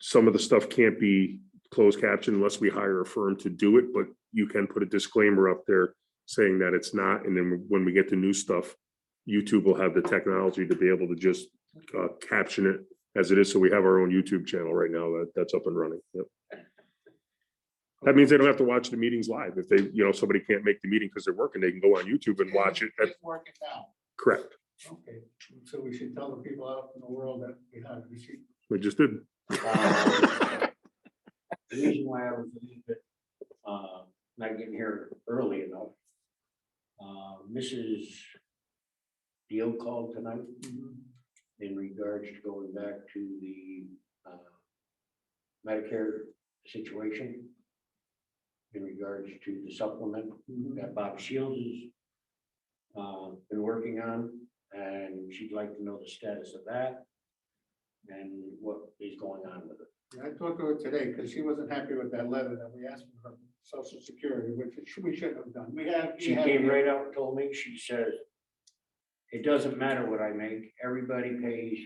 Some of the stuff can't be closed caption unless we hire a firm to do it, but you can put a disclaimer up there saying that it's not. And then when we get to new stuff, YouTube will have the technology to be able to just caption it as it is. So we have our own YouTube channel right now that's up and running. Yep. That means they don't have to watch the meetings live. If they, somebody can't make the meeting because they're working, they can go on YouTube and watch it. It's working now. Correct. Okay, so we should tell the people out in the world that we have received. We just did. the reason why I was a little bit, not getting here early enough. Mrs. Deal called tonight in regards to going back to the Medicare situation. In regards to the supplement that Bob Shields has been working on, and she'd like to know the status of that and what is going on with it. I talked to her today because she wasn't happy with that letter that we asked for her social security, which we shouldn't have done. She came right out and told me, she said, it doesn't matter what I make, everybody pays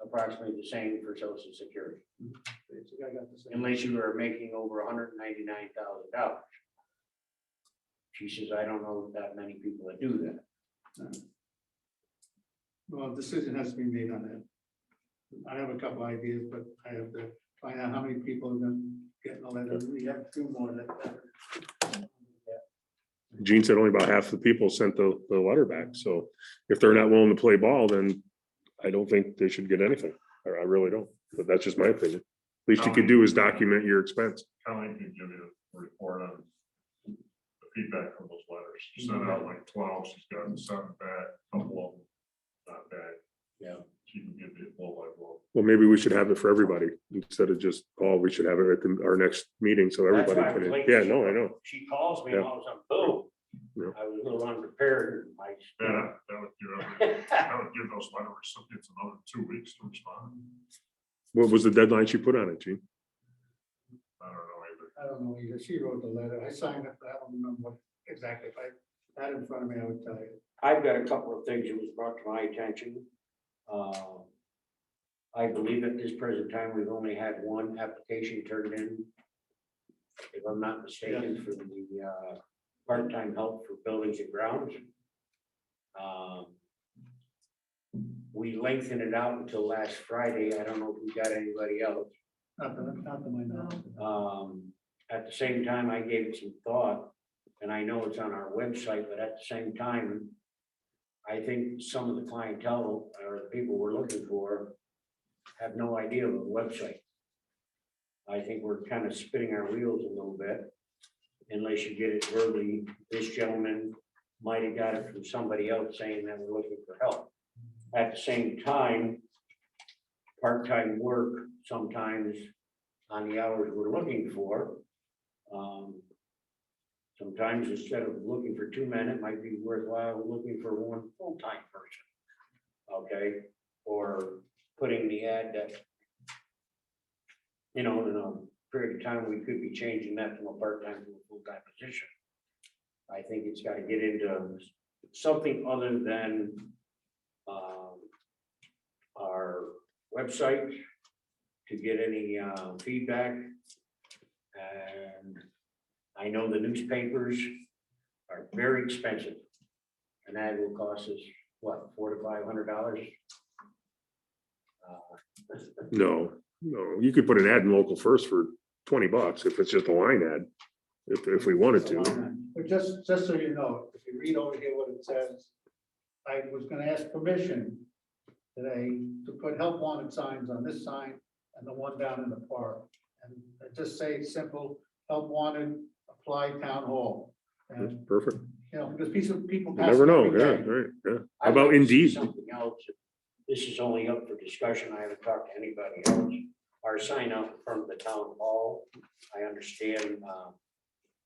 approximately the same for social security, unless you are making over $199,000. She says, I don't know that many people that do that. Well, a decision has to be made on that. I have a couple ideas, but I have to find out how many people are going to get in the letter. We have 2 more that. Gene said only about half the people sent the letter back. So if they're not willing to play ball, then I don't think they should get anything. I really don't, but that's just my opinion. Least you could do is document your expense. Colleen can give you a report on the feedback from those letters. She sent out like 12, she's got 7 back, a couple of them not bad. Yeah. She can give you a blow by blow. Well, maybe we should have it for everybody instead of just Paul. We should have it at our next meeting so That's everybody why I was can. late. Yeah, no, I know. She calls me and Yeah. all of a sudden, boom. Yeah. I was a little unprepared. Yeah, that would give those letter recipients another 2 weeks to respond. What was the deadline she put on it, Gene? I don't know either. I don't know either. She wrote the letter. I signed it, but I don't remember what exactly. If I had it in front of me, I would tell you. I've got a couple of things that was brought to my attention. I believe at this present time, we've only had one application turned in, if I'm not mistaken, for the part-time help for buildings and grounds. We lengthened it out until last Friday. I don't know if we got anybody else. Not to my knowledge. At the same time, I gave it some thought, and I know it's on our website, but at the same time, I think some of the clientele or the people we're looking for have no idea of the website. I think we're kind of spinning our wheels a little bit unless you get it verbally. This gentleman might have got it from somebody else saying that we're looking for help. At the same time, part-time work sometimes on the hours we're looking for. Sometimes instead of looking for 2 men, it might be worthwhile looking for one full-time person. Okay, or putting the ad that, in a period of time, we could be changing that from a part-time to a full-time position. I think it's got to get into something other than our website to get any feedback. And I know the newspapers are very expensive. An ad will cost us, what, $400 to $500? No, you could put an ad in local first for $20 if it's just a line ad, if we wanted to. But just so you know, if you read over here what it says, I was gonna ask permission today to put help wanted signs on this sign and the one down in the park. And just say simple, help wanted, apply town hall. That's And, perfect. because people You pass. never it know, every yeah, day. right, yeah. I'd How about like to see Indeed? Something else. This is only up for discussion. I haven't talked to anybody else. Our sign out in front of the town hall, I understand,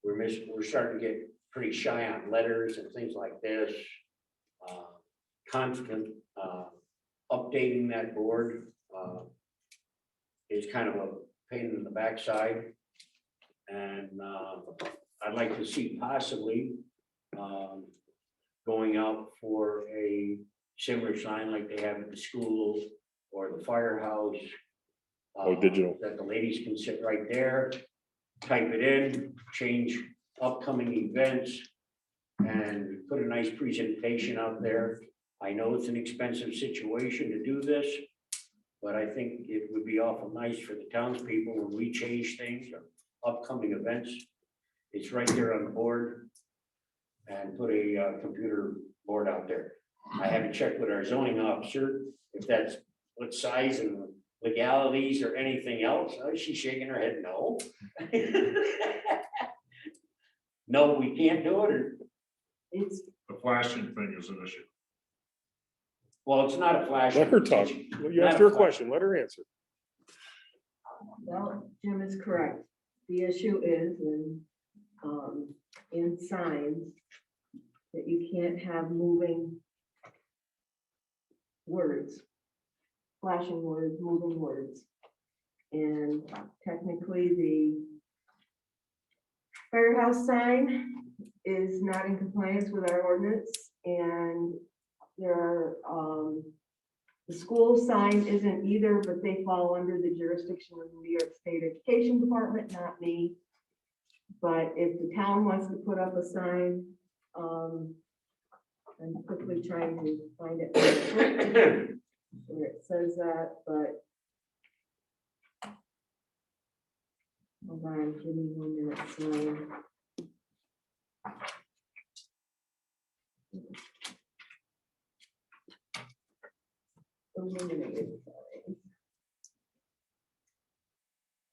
we're starting to get pretty shy on letters and things like this. Constant updating that board is kind of a pain in the backside. And I'd like to see possibly going out for a similar sign like they have at the schools or the firehouse. Oh, digital. That the ladies can sit right there, type it in, change upcoming events, and put a nice presentation out there. I know it's an expensive situation to do this, but I think it would be awful nice for the townspeople when we change things or upcoming events. It's right there on the board, and put a computer board out there. I haven't checked with our zoning officer if that's what size and legalities or anything else. Oh, she's shaking her head, no. No, we can't do it, or It's, The flashing thing is an issue. well, it's not a flash. Let her talk. You asked her a question, let her answer. well, Jim is correct. The issue is in signs that you can't have moving words, flashing words, moving words. And technically, the firehouse sign is not in compliance with our ordinance, and there are, the school sign isn't either, but they fall under the jurisdiction of the New York State Education Department, not me. But if the town wants to put up a sign, I'm quickly trying to find it where it says that, but hold on, give me 1 minute. So illuminated signs.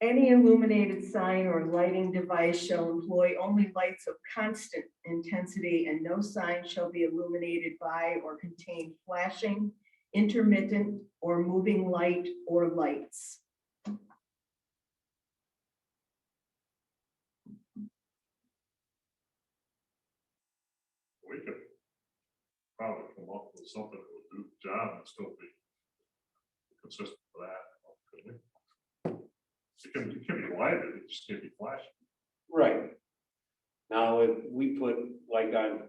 Any illuminated sign or lighting device shall employ only lights of constant intensity, and no sign shall be illuminated by or contain flashing, intermittent, or moving light or lights. We could probably come up with something that would do the job and still be consistent with that. couldn't we? It can be lighted, it just can't be flashing. Right. Now, if we put like on,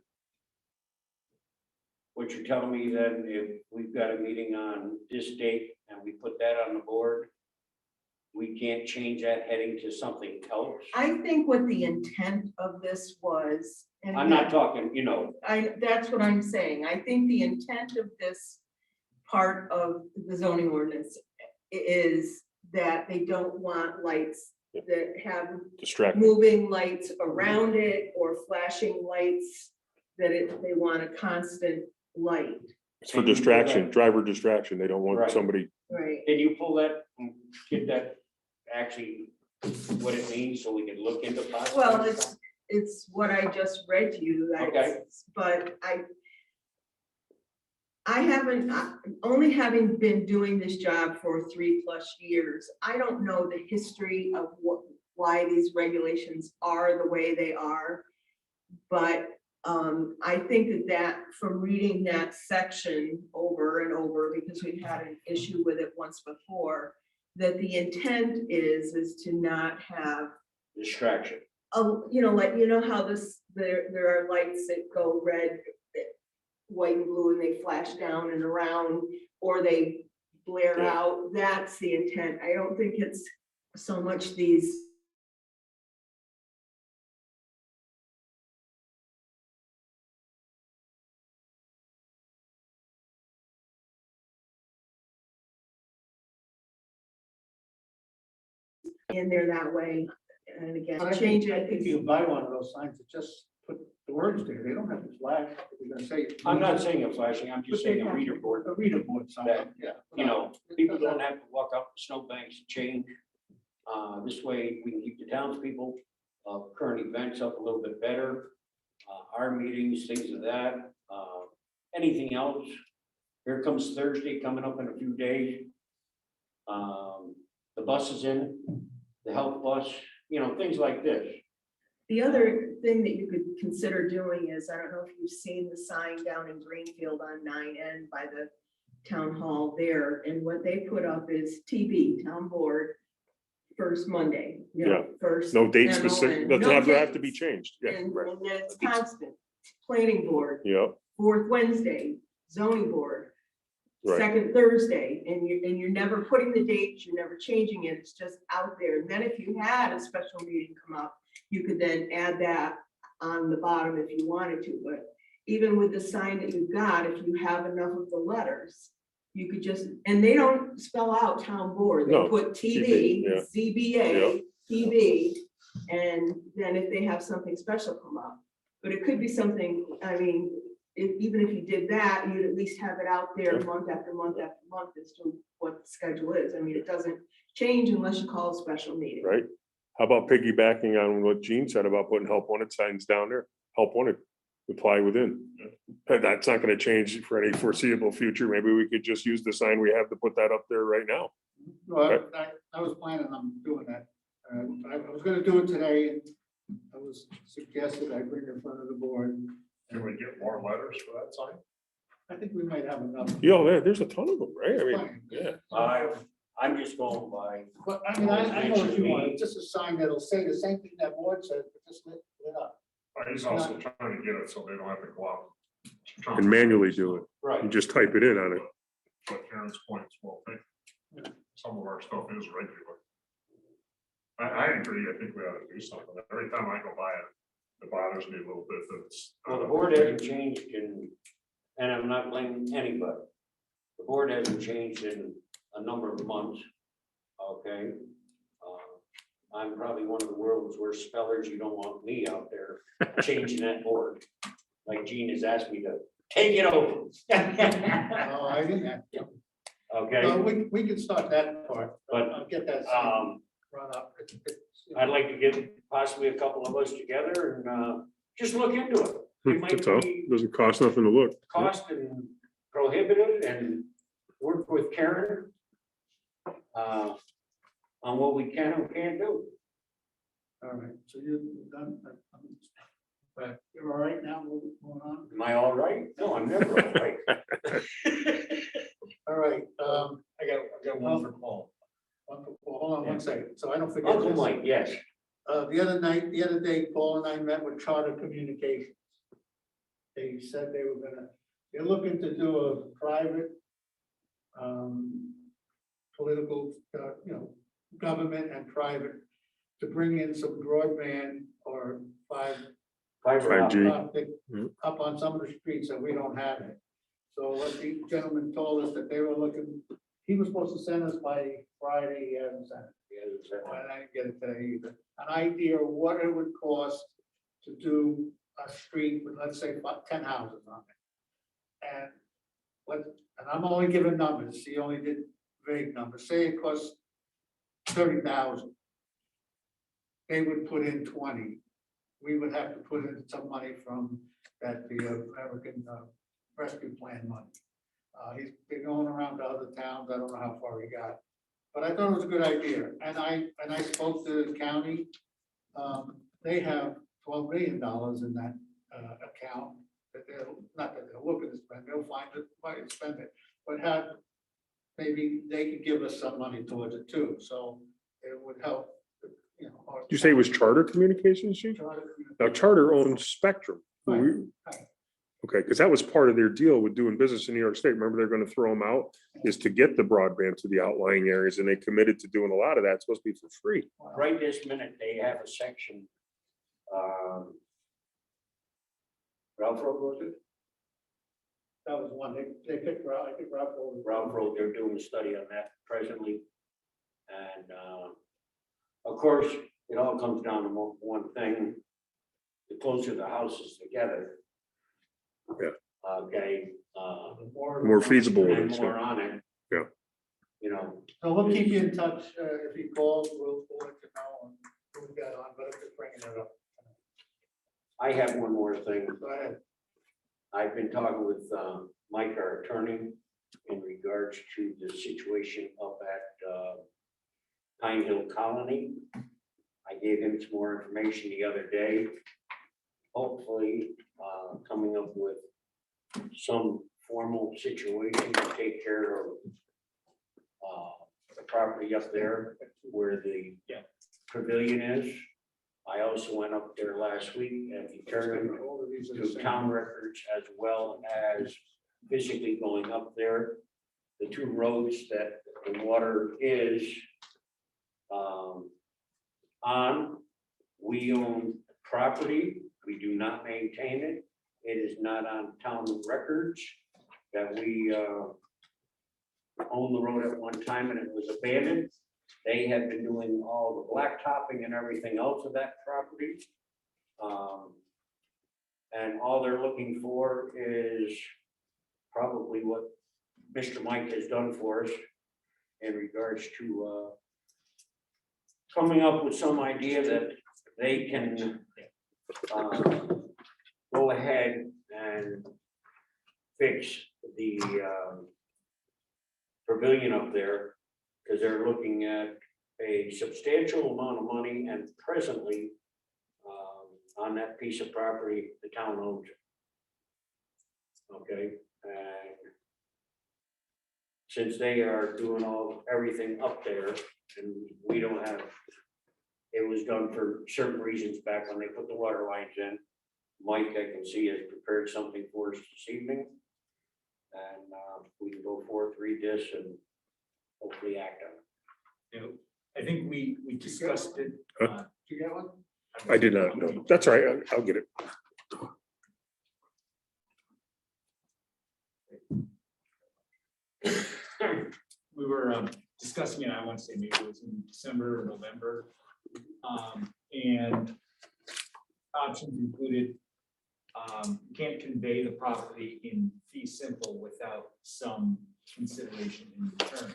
what you're telling me then, if we've got a meeting on this date and we put that on the board, we can't change that heading to something else? I think what the intent of this was, and I'm not talking, you know, that's what I'm saying. I think the intent of this part of the zoning ordinance is that they don't want lights that have Distract. moving lights around it or flashing lights, that they want a constant light. It's for distraction, driver distraction. They don't want Right. somebody, Right. can you pull that, and get that actually what it means so we can look into possible? Well, it's what I just read to you. Okay. But I haven't, only having been doing this job for 3+ years, I don't know the history of why these regulations are the way they are. But I think that from reading that section over and over, because we've had an issue with it once before, that the intent is to not have, Distraction. like, how there are lights that go red, white and blue, and they flash down and around, or they blare Yeah. out. That's the intent. I don't think it's so much these. In there that way, and again, But I change think, it. I think you can buy one of those signs that just put the words there. They don't have to flash. If you're gonna say. I'm not saying a flashing, I'm just saying a reader board. A reader board sign, That, yeah. You know, people don't have to walk up the snowbanks to change. This way we can keep the townspeople, current events up a little bit better. Our meetings, things of that, anything else. Here comes Thursday coming up in a few days. The bus is in, the health bus, things like this. The other thing that you could consider doing is, I don't know if you've seen the sign down in Greenfield on 9N by the town hall there, and what they put up is TB, town board, first Monday, first. no date NON, specific, no doesn't have to be dates. changed. Yeah, And right. and it's constant, planning board, Yeah, fourth Wednesday, zoning board, right. second Thursday, and you're never putting the dates, you're never changing it, it's just out there. And then if you had a special meeting come up, you could then add that on the bottom if you wanted to. But even with the sign that you've got, if you have enough of the letters, you could just, and they don't spell out town board, they No, put TB, TV, yeah. ZBA, TV, and then if they have something special come up. But it could be something, I mean, even if you did that, you'd at least have it out there Yeah. month after month after month as to what the schedule is. I mean, it doesn't change unless you call a special meeting. Right. How about piggybacking on what Gene said about putting help wanted signs down there? Help wanted, apply within. That's not gonna change for any foreseeable future. Maybe we could just use the sign we have to put that up there right now. Well, I was planning on doing that. I was gonna do it today, and I was suggested I bring it in front of the board. Can we get more letters for that sign? I think we might have enough. Yeah, there's a ton of them, right? I mean, yeah. I'm just going by, But I mean, I know what you want. It's just a sign that'll say the same thing that board said, but just lit up. But he's also trying to get it so they don't have to go out. And manually do it. You right, just type it in on it. But Karen's point is well taken. Some of our stuff is regular. I agree, I think we ought to do something. Every time I go by it, it bothers me a little bit that it's. well, the board hasn't changed and I'm not blaming anybody. The board hasn't changed in a number of months, okay? I'm probably one of the world's worst spellers. You don't want me out there changing that board. Like Gene has asked me to take it over. Oh, I didn't have to. Okay, Well, we can start that part, But, I'll get that run up. I'd like to get possibly a couple of us together and just look into it. It might That's all. be Doesn't cost nothing to look. cost and prohibitive and work with Karen on what we can and can't do. All right, so you're done. But you're all right now, moving on? Am I all right? No, I'm never all right. All right, I got one for Paul. hold on one second, so I don't forget Uncle this. Mike, yes. The other day, Paul and I met with Charter Communications. They said they were they're looking to do a private, political, government and private, to bring in some broadband or Fiber 5G. optic up on some of the streets that we don't have it. So what the gentleman told us that they were looking, he was supposed to send us by Friday, he hasn't sent it. And I didn't get it today either. An idea of what it would cost to do a street with, let's say, about 10 houses on it. And I'm only giving numbers, he only did vague numbers, say it costs 30,000. They would put in 20. We would have to put in some money from that, the American Rescue Plan money. He's been going around to other towns, I don't know how far he got. But I thought it was a good idea, and I spoke to the county. They have $12 million in that account, that they're, not that they're looking to spend, they'll find it, might spend it, but maybe they could give us some money towards it too, so it would help, our- You say it was Charter Communications, Chief? Charter Now Charter owns Spectrum. Right, We- right. Okay, because that was part of their deal with doing business in New York State. Remember, they're going to throw them out, is to get the broadband to the outlying areas, and they committed to doing a lot of that. It's supposed to be for free. Right this minute, they have a section. Ralph Road, was it? That was one, they picked Ralph, I think Ralph. Ralph Road, they're doing a study on that presently. And of course, it all comes down to one thing. The closer the houses together. Yeah. Okay. More feasible. And more on it. Yeah. So we'll keep you in touch, if he calls, we'll let you know what we got on, but I'm just bringing it up. I have one more thing. Go ahead. I've been talking with Mike, our attorney, in regards to the situation up at Pine Hill Colony. I gave him some more information the other day. Hopefully, coming up with some formal situation to take care of the property up there where the pavilion is. I also went up there last week and determined through town records as well as physically going up there, the two roads that the water is on. We own property. We do not maintain it. It is not on town records that we owned the road at one time and it was abandoned. They have been doing all the blacktopping and everything else of that property. And all they're looking for is probably what Mr. Mike has done for us in regards to coming up with some idea that they can go ahead and fix the pavilion up there, because they're looking at a substantial amount of money, and presently on that piece of property, the town owns it. Okay, and since they are doing everything up there, and we don't have, it was done for certain reasons back when they put the water lines in. Mike, I can see, has prepared something for us this evening. And we can go forth, read this, and hopefully act on it. I think we discussed it. Did you get one? I did not know. That's all right. I'll get it. We were discussing it, I want to say maybe it was in December or November. And options included, can't convey the property in fee simple without some consideration in return.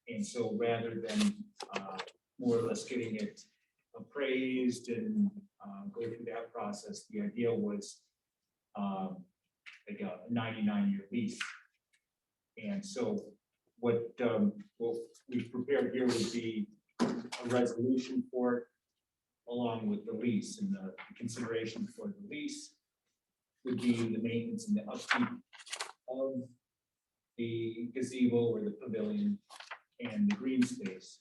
And so rather than more or less getting it appraised and go through that process, the idea was like a 99-year lease. And so what we've prepared here would be a resolution for it along with the lease, and the consideration for the lease would be the maintenance and the upkeep of the gazebo or the pavilion and the green space.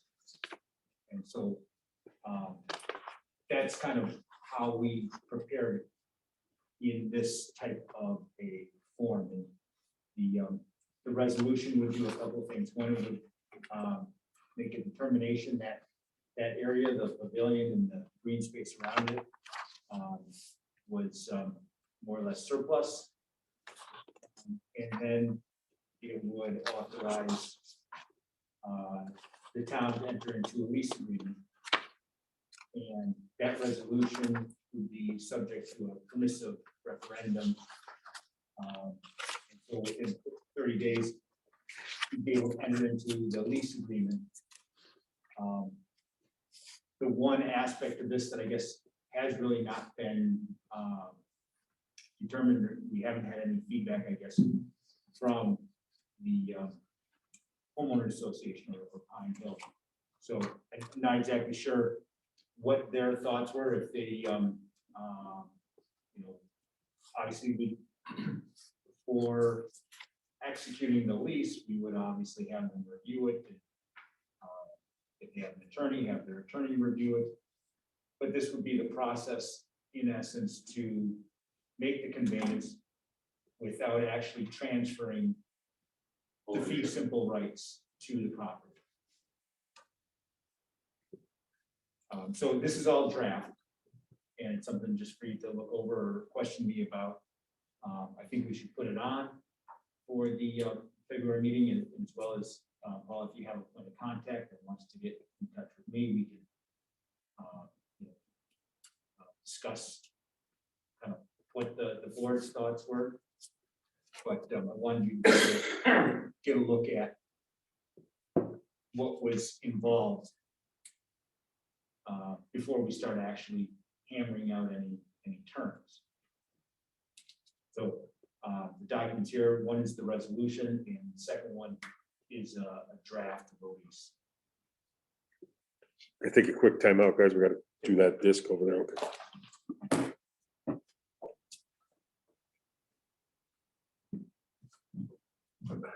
And so that's kind of how we prepared in this type of a form. And the resolution would do a couple of things. One, it would make a determination that that area, the pavilion and the green space around it was more or less surplus. And then it would authorize the town to enter into a lease agreement. And that resolution would be subject to a permissive referendum. And so within 30 days, you'd be able to enter into the lease agreement. The one aspect of this that I guess has really not been determined, or we haven't had any feedback, I guess, from the homeowner association or Pine Hill. So I'm not exactly sure what their thoughts were, if they, obviously we, for executing the lease, we would obviously have them review it. And, if they have an attorney, have their attorney review it. But this would be the process, in essence, to make the conveyance without actually transferring the fee simple rights to the property. So this is all draft, and it's something just for you to look over or question me about. I think we should put it on for the February meeting, and as well as Paul, if you have a point of contact that wants to get in touch with me, we can discuss kind of what the board's thoughts were. But I wanted you to get a look at what was involved before we start actually hammering out any terms. So the documents here, one is the resolution, and the second one is a draft of the lease. I think a quick timeout, guys. We got to do that disc over there. Okay.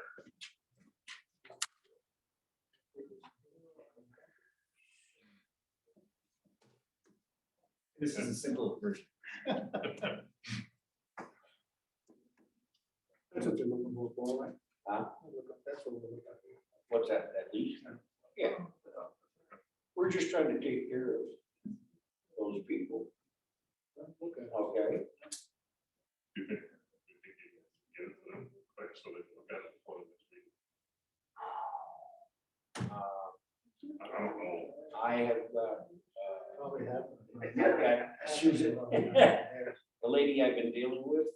This is a simple version. That's what you're looking for, right? That's what we're looking at. What's that, lease? Yeah. We're just trying to take care of those people. Okay. Okay. You think you can get it to them, right, so they can look at it before the next meeting? I don't know. I have, Probably have. I've got Susan, the lady I've been dealing with,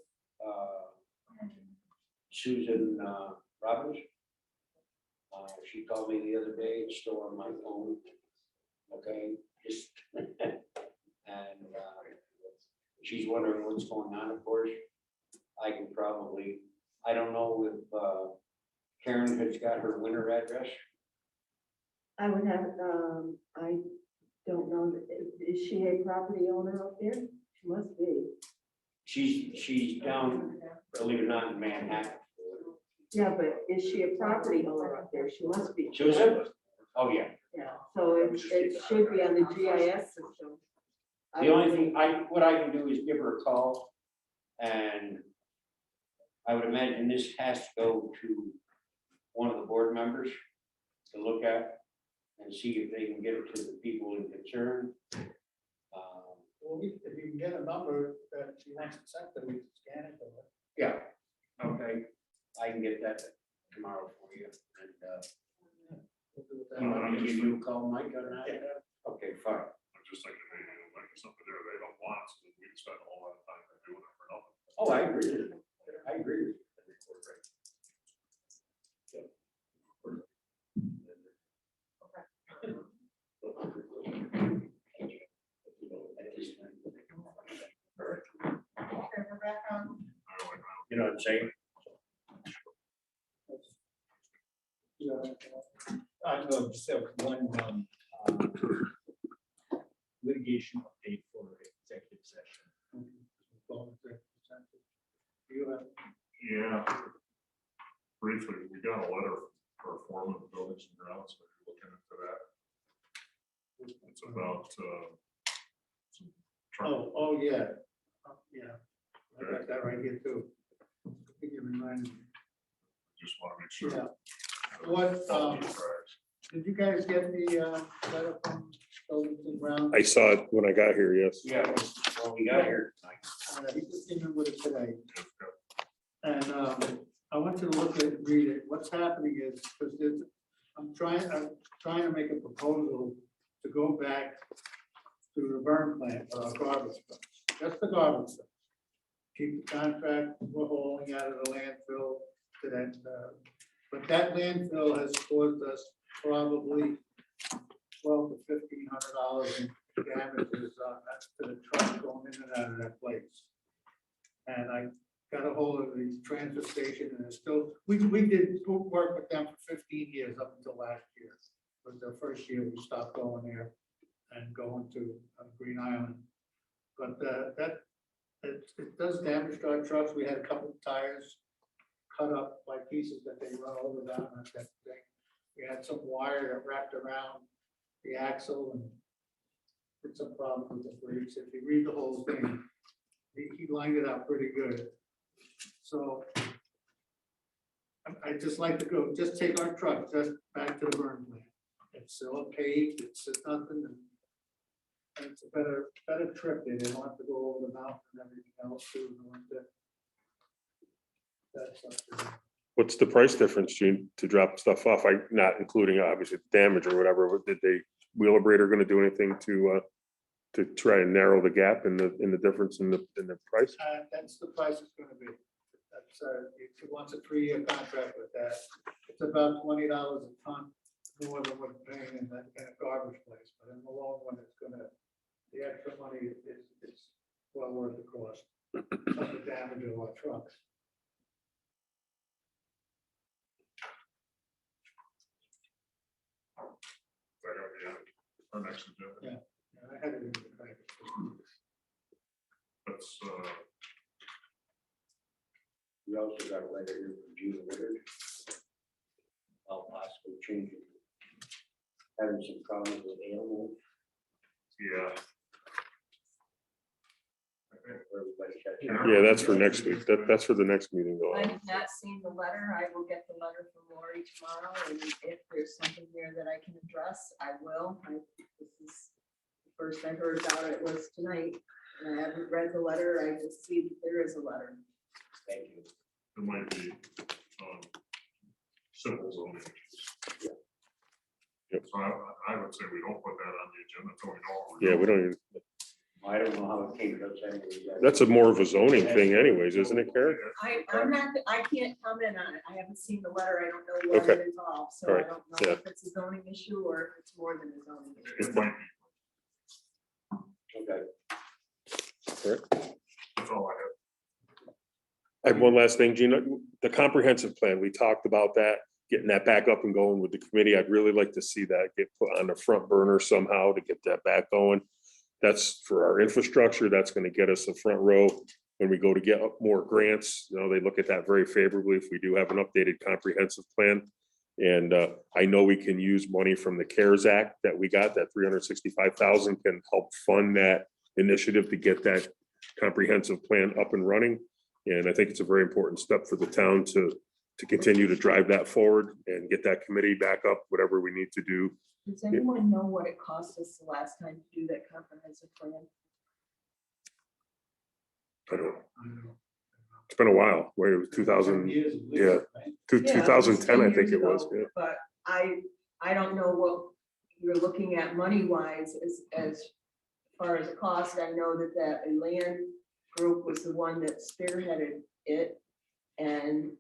Susan Robbins. She called me the other day, it's still on my phone. Okay, just and she's wondering what's going on, of course. I can probably, I don't know if Karen has got her winter address. I would have, I don't know, is she a property owner up there? She must be. She's down, believe it or not, in Manhattan. Yeah, but is she a property owner up there? She must be. Susan? Oh, yeah. Yeah, so it should be on the GIS system. The only thing what I can do is give her a call, and I would imagine this has to go to one of the board members to look at and see if they can get it to the people in concern. Well, if you can get a number that she wants to send, then we can scan it. Yeah, okay, I can get that tomorrow for you, and you want me to give you a call, Mike, on that? Okay, fine. I'm just thinking, maybe like something there they don't want, so that we can spend a whole lot of time doing it for nothing. Oh, I agree with you. I agree with you. know what I'm saying? I know, just have one litigation update for executive session. Yeah. Briefly, we got a letter for foreman of buildings and grounds, so we're looking into that. It's about, some truck. Yeah. Yeah. I got that right here too. Can you remind me? Just want to make sure. Yeah. What, did you guys get the letter from Buildings and Grounds? I saw it when I got here, yes. Yeah, well, we got here tonight. He just came in with it today. And I want you to read it. What's happening is, because I'm trying to make a proposal to go back to the burn plant for our garbage trucks, just the garbage trucks. Keep the contract we're hauling out of the landfill to that, but that landfill has caused us probably $1,200 to $1,500 in damages to the truck going in and out of that place. And I got a hold of the transfer station, and it's still, we did work with them for 15 years up until last year. It was the first year we stopped going there and going to Green Island. But it does damage to our trucks. We had a couple of tires cut up by pieces that they run over down on that thing. We had some wire that wrapped around the axle and put some problem with the brakes. If you read the whole thing, he lined it up pretty good. So I just like to go, just take our truck just back to the burn plant. It's still paved, it's nothing. And it's a better trip. They don't have to go over the mountain and everything else too. That's up to them. What's the price difference, Gene, to drop stuff off? Not including obviously damage or whatever, but did Wheelabrator going to do anything to try and narrow the gap in the difference in the price? That's the price it's gonna be. That's, if it wants a 3-year contract with that, it's about $20 a ton more than what we're paying in a garbage place, but in the long run, the extra money is well worth the cost of the damage of our trucks. That gotta be our next agenda. Yeah, I had it in the package. That's, We also got a letter here from Gina Willard about possibly changing, having some problems with animals. yeah. Where everybody got. Yeah, that's for next week. That's for the next meeting though. I have not seen the letter. I will get the letter from Lori tomorrow, and if there's something there that I can address, I will. This is the first I heard about it was tonight, and I haven't read the letter. I just see that there is a letter. Thank you. There might be, simple zoning issues. Yep. So I would say we don't put that on the agenda until we know what we're Yeah, doing. we don't even, I don't know how it came up anyway. that's a more of a zoning thing anyways, isn't it, Karen? I'm not, I can't comment on it. I haven't seen the letter. I don't know what Okay. it involves, so All I right. don't know Yeah. if it's a zoning issue or if it's more than a zoning issue. It might be, Okay. that's all I have. I have one last thing, Gina, the comprehensive plan, we talked about that, getting that back up and going with the committee. I'd really like to see that get put on the front burner somehow to get that back going. That's for our infrastructure. That's going to get us a front row when we go to get more grants. You know, they look at that very favorably if we do have an updated comprehensive plan. And I know we can use money from the CARES Act that we got, that 365,000 can help fund that initiative to get that comprehensive plan up and running. And I think it's a very important step for the town to continue to drive that forward and get that committee back up, whatever we need to do. Does anyone know what it cost us the last time to do that comprehensive plan? I don't know. It's been a while, where it was 2000, Years of yeah. living, right? to Yeah, it was 2010, I 10 think years it was. ago, Yeah. But I don't know what you're looking at money wise as far as the cost. I know that land group was the one that spearheaded it. And,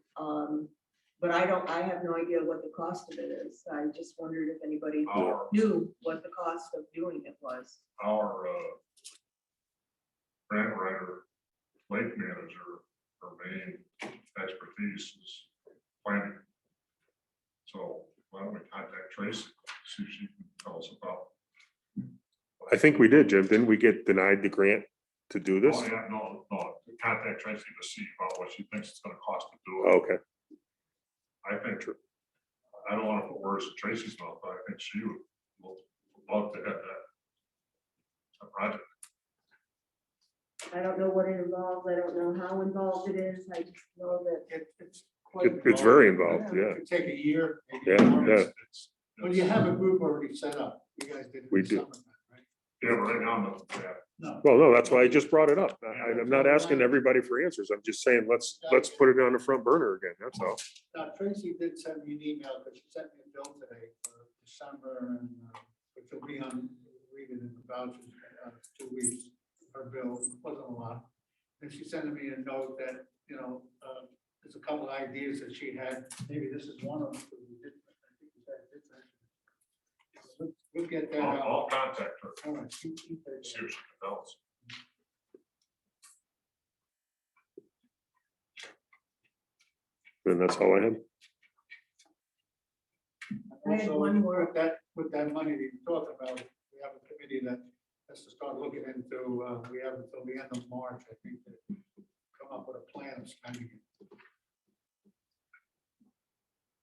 but I have no idea what the cost of it is. I just wondered if anybody knew what the cost of doing it was. Our grant writer, lake manager, her main expertise is planning. So why don't we contact Tracy, see if she can tell us about. I think we did, Jim. Didn't we get denied the grant to do this? Oh, yeah, no, contact Tracy to see about what she thinks it's gonna cost to do it. Okay. I think, I don't want to put words in Tracy's mouth, but I think she would love to have that project. I don't know what it involves. I don't know how involved it is. I just know that It's quite. It's very involved, yeah. It could take a year. maybe Yeah, more. yeah. But you have a group already set up. You guys did. it We this do. summer, right? Yeah, but right now, no, yeah. No. Well, no, that's why I just brought it up. I'm not asking everybody for answers. I'm just saying, let's put it on the front burner again. That's all. Now, Tracy did send me an email, because she sent me a bill today for December, and which will be on, read it in the vouchers, 2 weeks. Her bill wasn't a lot. And she sent me a note that, there's a couple of ideas that she had. Maybe this is one of them. We'll get that out. I'll contact her, All right, keep that. see if she can tell us. And that's all I had. I had Also, one more. with that money that you're talking about, we have a committee that has to start looking into, we have until the end of March, I think, to come up with a plan of spending it.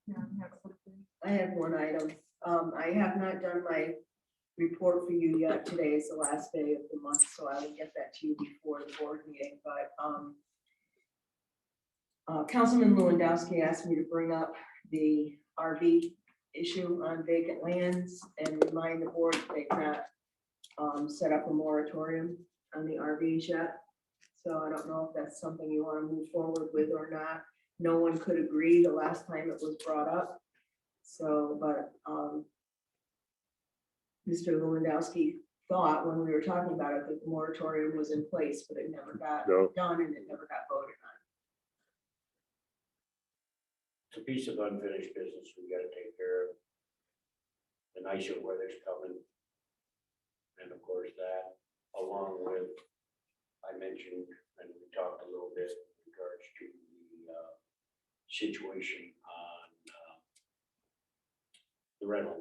Yeah, I have something. I have one item. I have not done my report for you yet. Today is the last day of the month, so I will get that to you before the board meeting, but, Councilman Lewandowski asked me to bring up the RV issue on vacant lands and remind the board that they've not set up a moratorium on the RVs yet. So I don't know if that's something you want to move forward with or not. No one could agree the last time it was brought up. So, but Mr. Lewandowski thought when we were talking about it, that the moratorium was in place, but it never got No. done and it never got voted on. It's a piece of unfinished business we gotta take care of. The nicer weather's coming. And of course that, along with, I mentioned, and we talked a little bit in regards to the situation on the rental,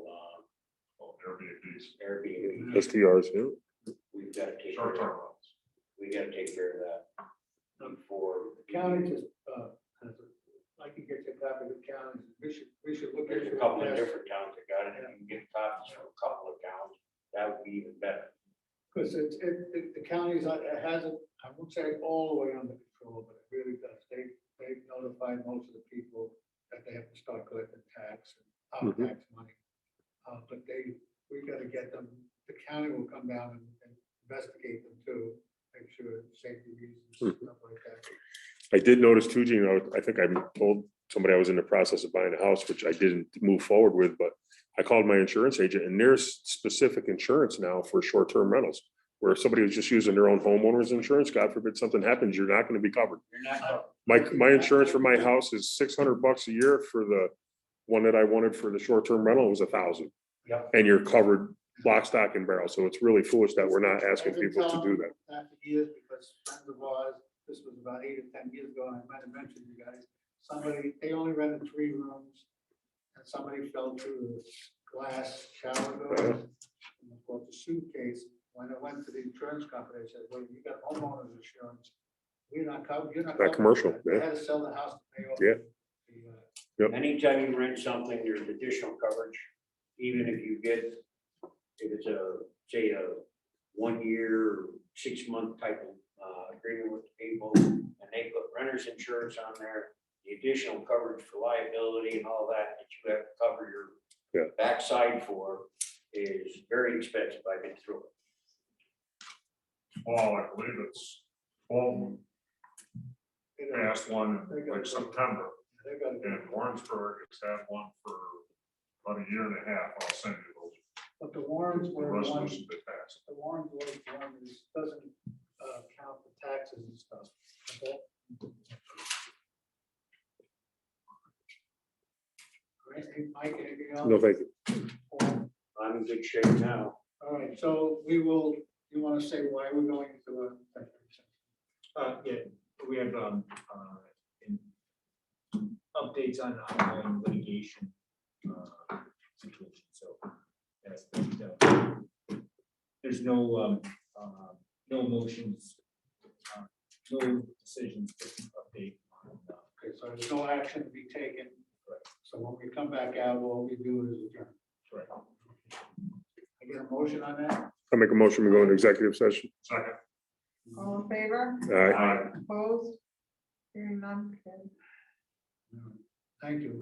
Airbnbs, Airbnb. STRs, yeah. We've gotta take, short term rentals. we gotta take care of that before. The county just, I can get you a copy of the county, we should look at. There's a couple of different towns that got it, and you can get copies from a couple of towns, that would be even better. Because the counties, it hasn't, I won't say all the way under control, but it really does. They've notified most of the people that they have to start collecting tax and our tax money. But we've got to get them, the county will come down and investigate them too, make sure safety reasons, stuff like that. I did notice too, Gene, I think I told somebody I was in the process of buying a house, which I didn't move forward with, but I called my insurance agent and there's specific insurance now for short-term rentals. Where if somebody was just using their own homeowner's insurance, God forbid something happens, you're not going to be covered. You're not, My insurance for my house is $600 a year. For the one that I wanted for the short-term rental, it was $1,000. Yep. And you're covered lock, stock and barrel. So it's really foolish that we're not asking I've been people to do telling that. them for years, because friends of ours, this was about 8 or 10 years ago, and I might have mentioned you guys, they only rented 3 rooms, and somebody fell through the glass shower door, and they brought the suitcase. When I went to the insurance company, they said, well, you got homeowners insurance, we're not covered, you're not. That covered for commercial, that." yeah. They had to sell the house to pay off. Yeah. the, anytime you rent something, there's additional coverage, even if you get, if it's say a 1 year, 6 month type of agreement with the people, and they put renter's insurance on there, the additional coverage for liability and all that you have to cover your backside for is very expensive. I've been through it. Well, I believe it's fall, They got- past one in like September, they got- and Warrensburg has had one for about 1.5 years. I'll send you those, But the Warrens the were the one, resolution they passed. the Warrens was the one that doesn't count the taxes and stuff. Okay? All right, hey, Mike, anything else? No, thank you. I'm in good shape now. All right, so we will, you want to say why we're going into a executive session? Yeah, we have, in- updates on ongoing litigation, situation, so. That's, there's no, no motions, no decisions to update on, Okay, so there's no action to be taken. So when we come back out, all we do is adjourn. correct. I get a motion on that? I make a motion, we go into executive session. Second. All in favor? All right. Opposed? Hearing none. Okay. Thank you.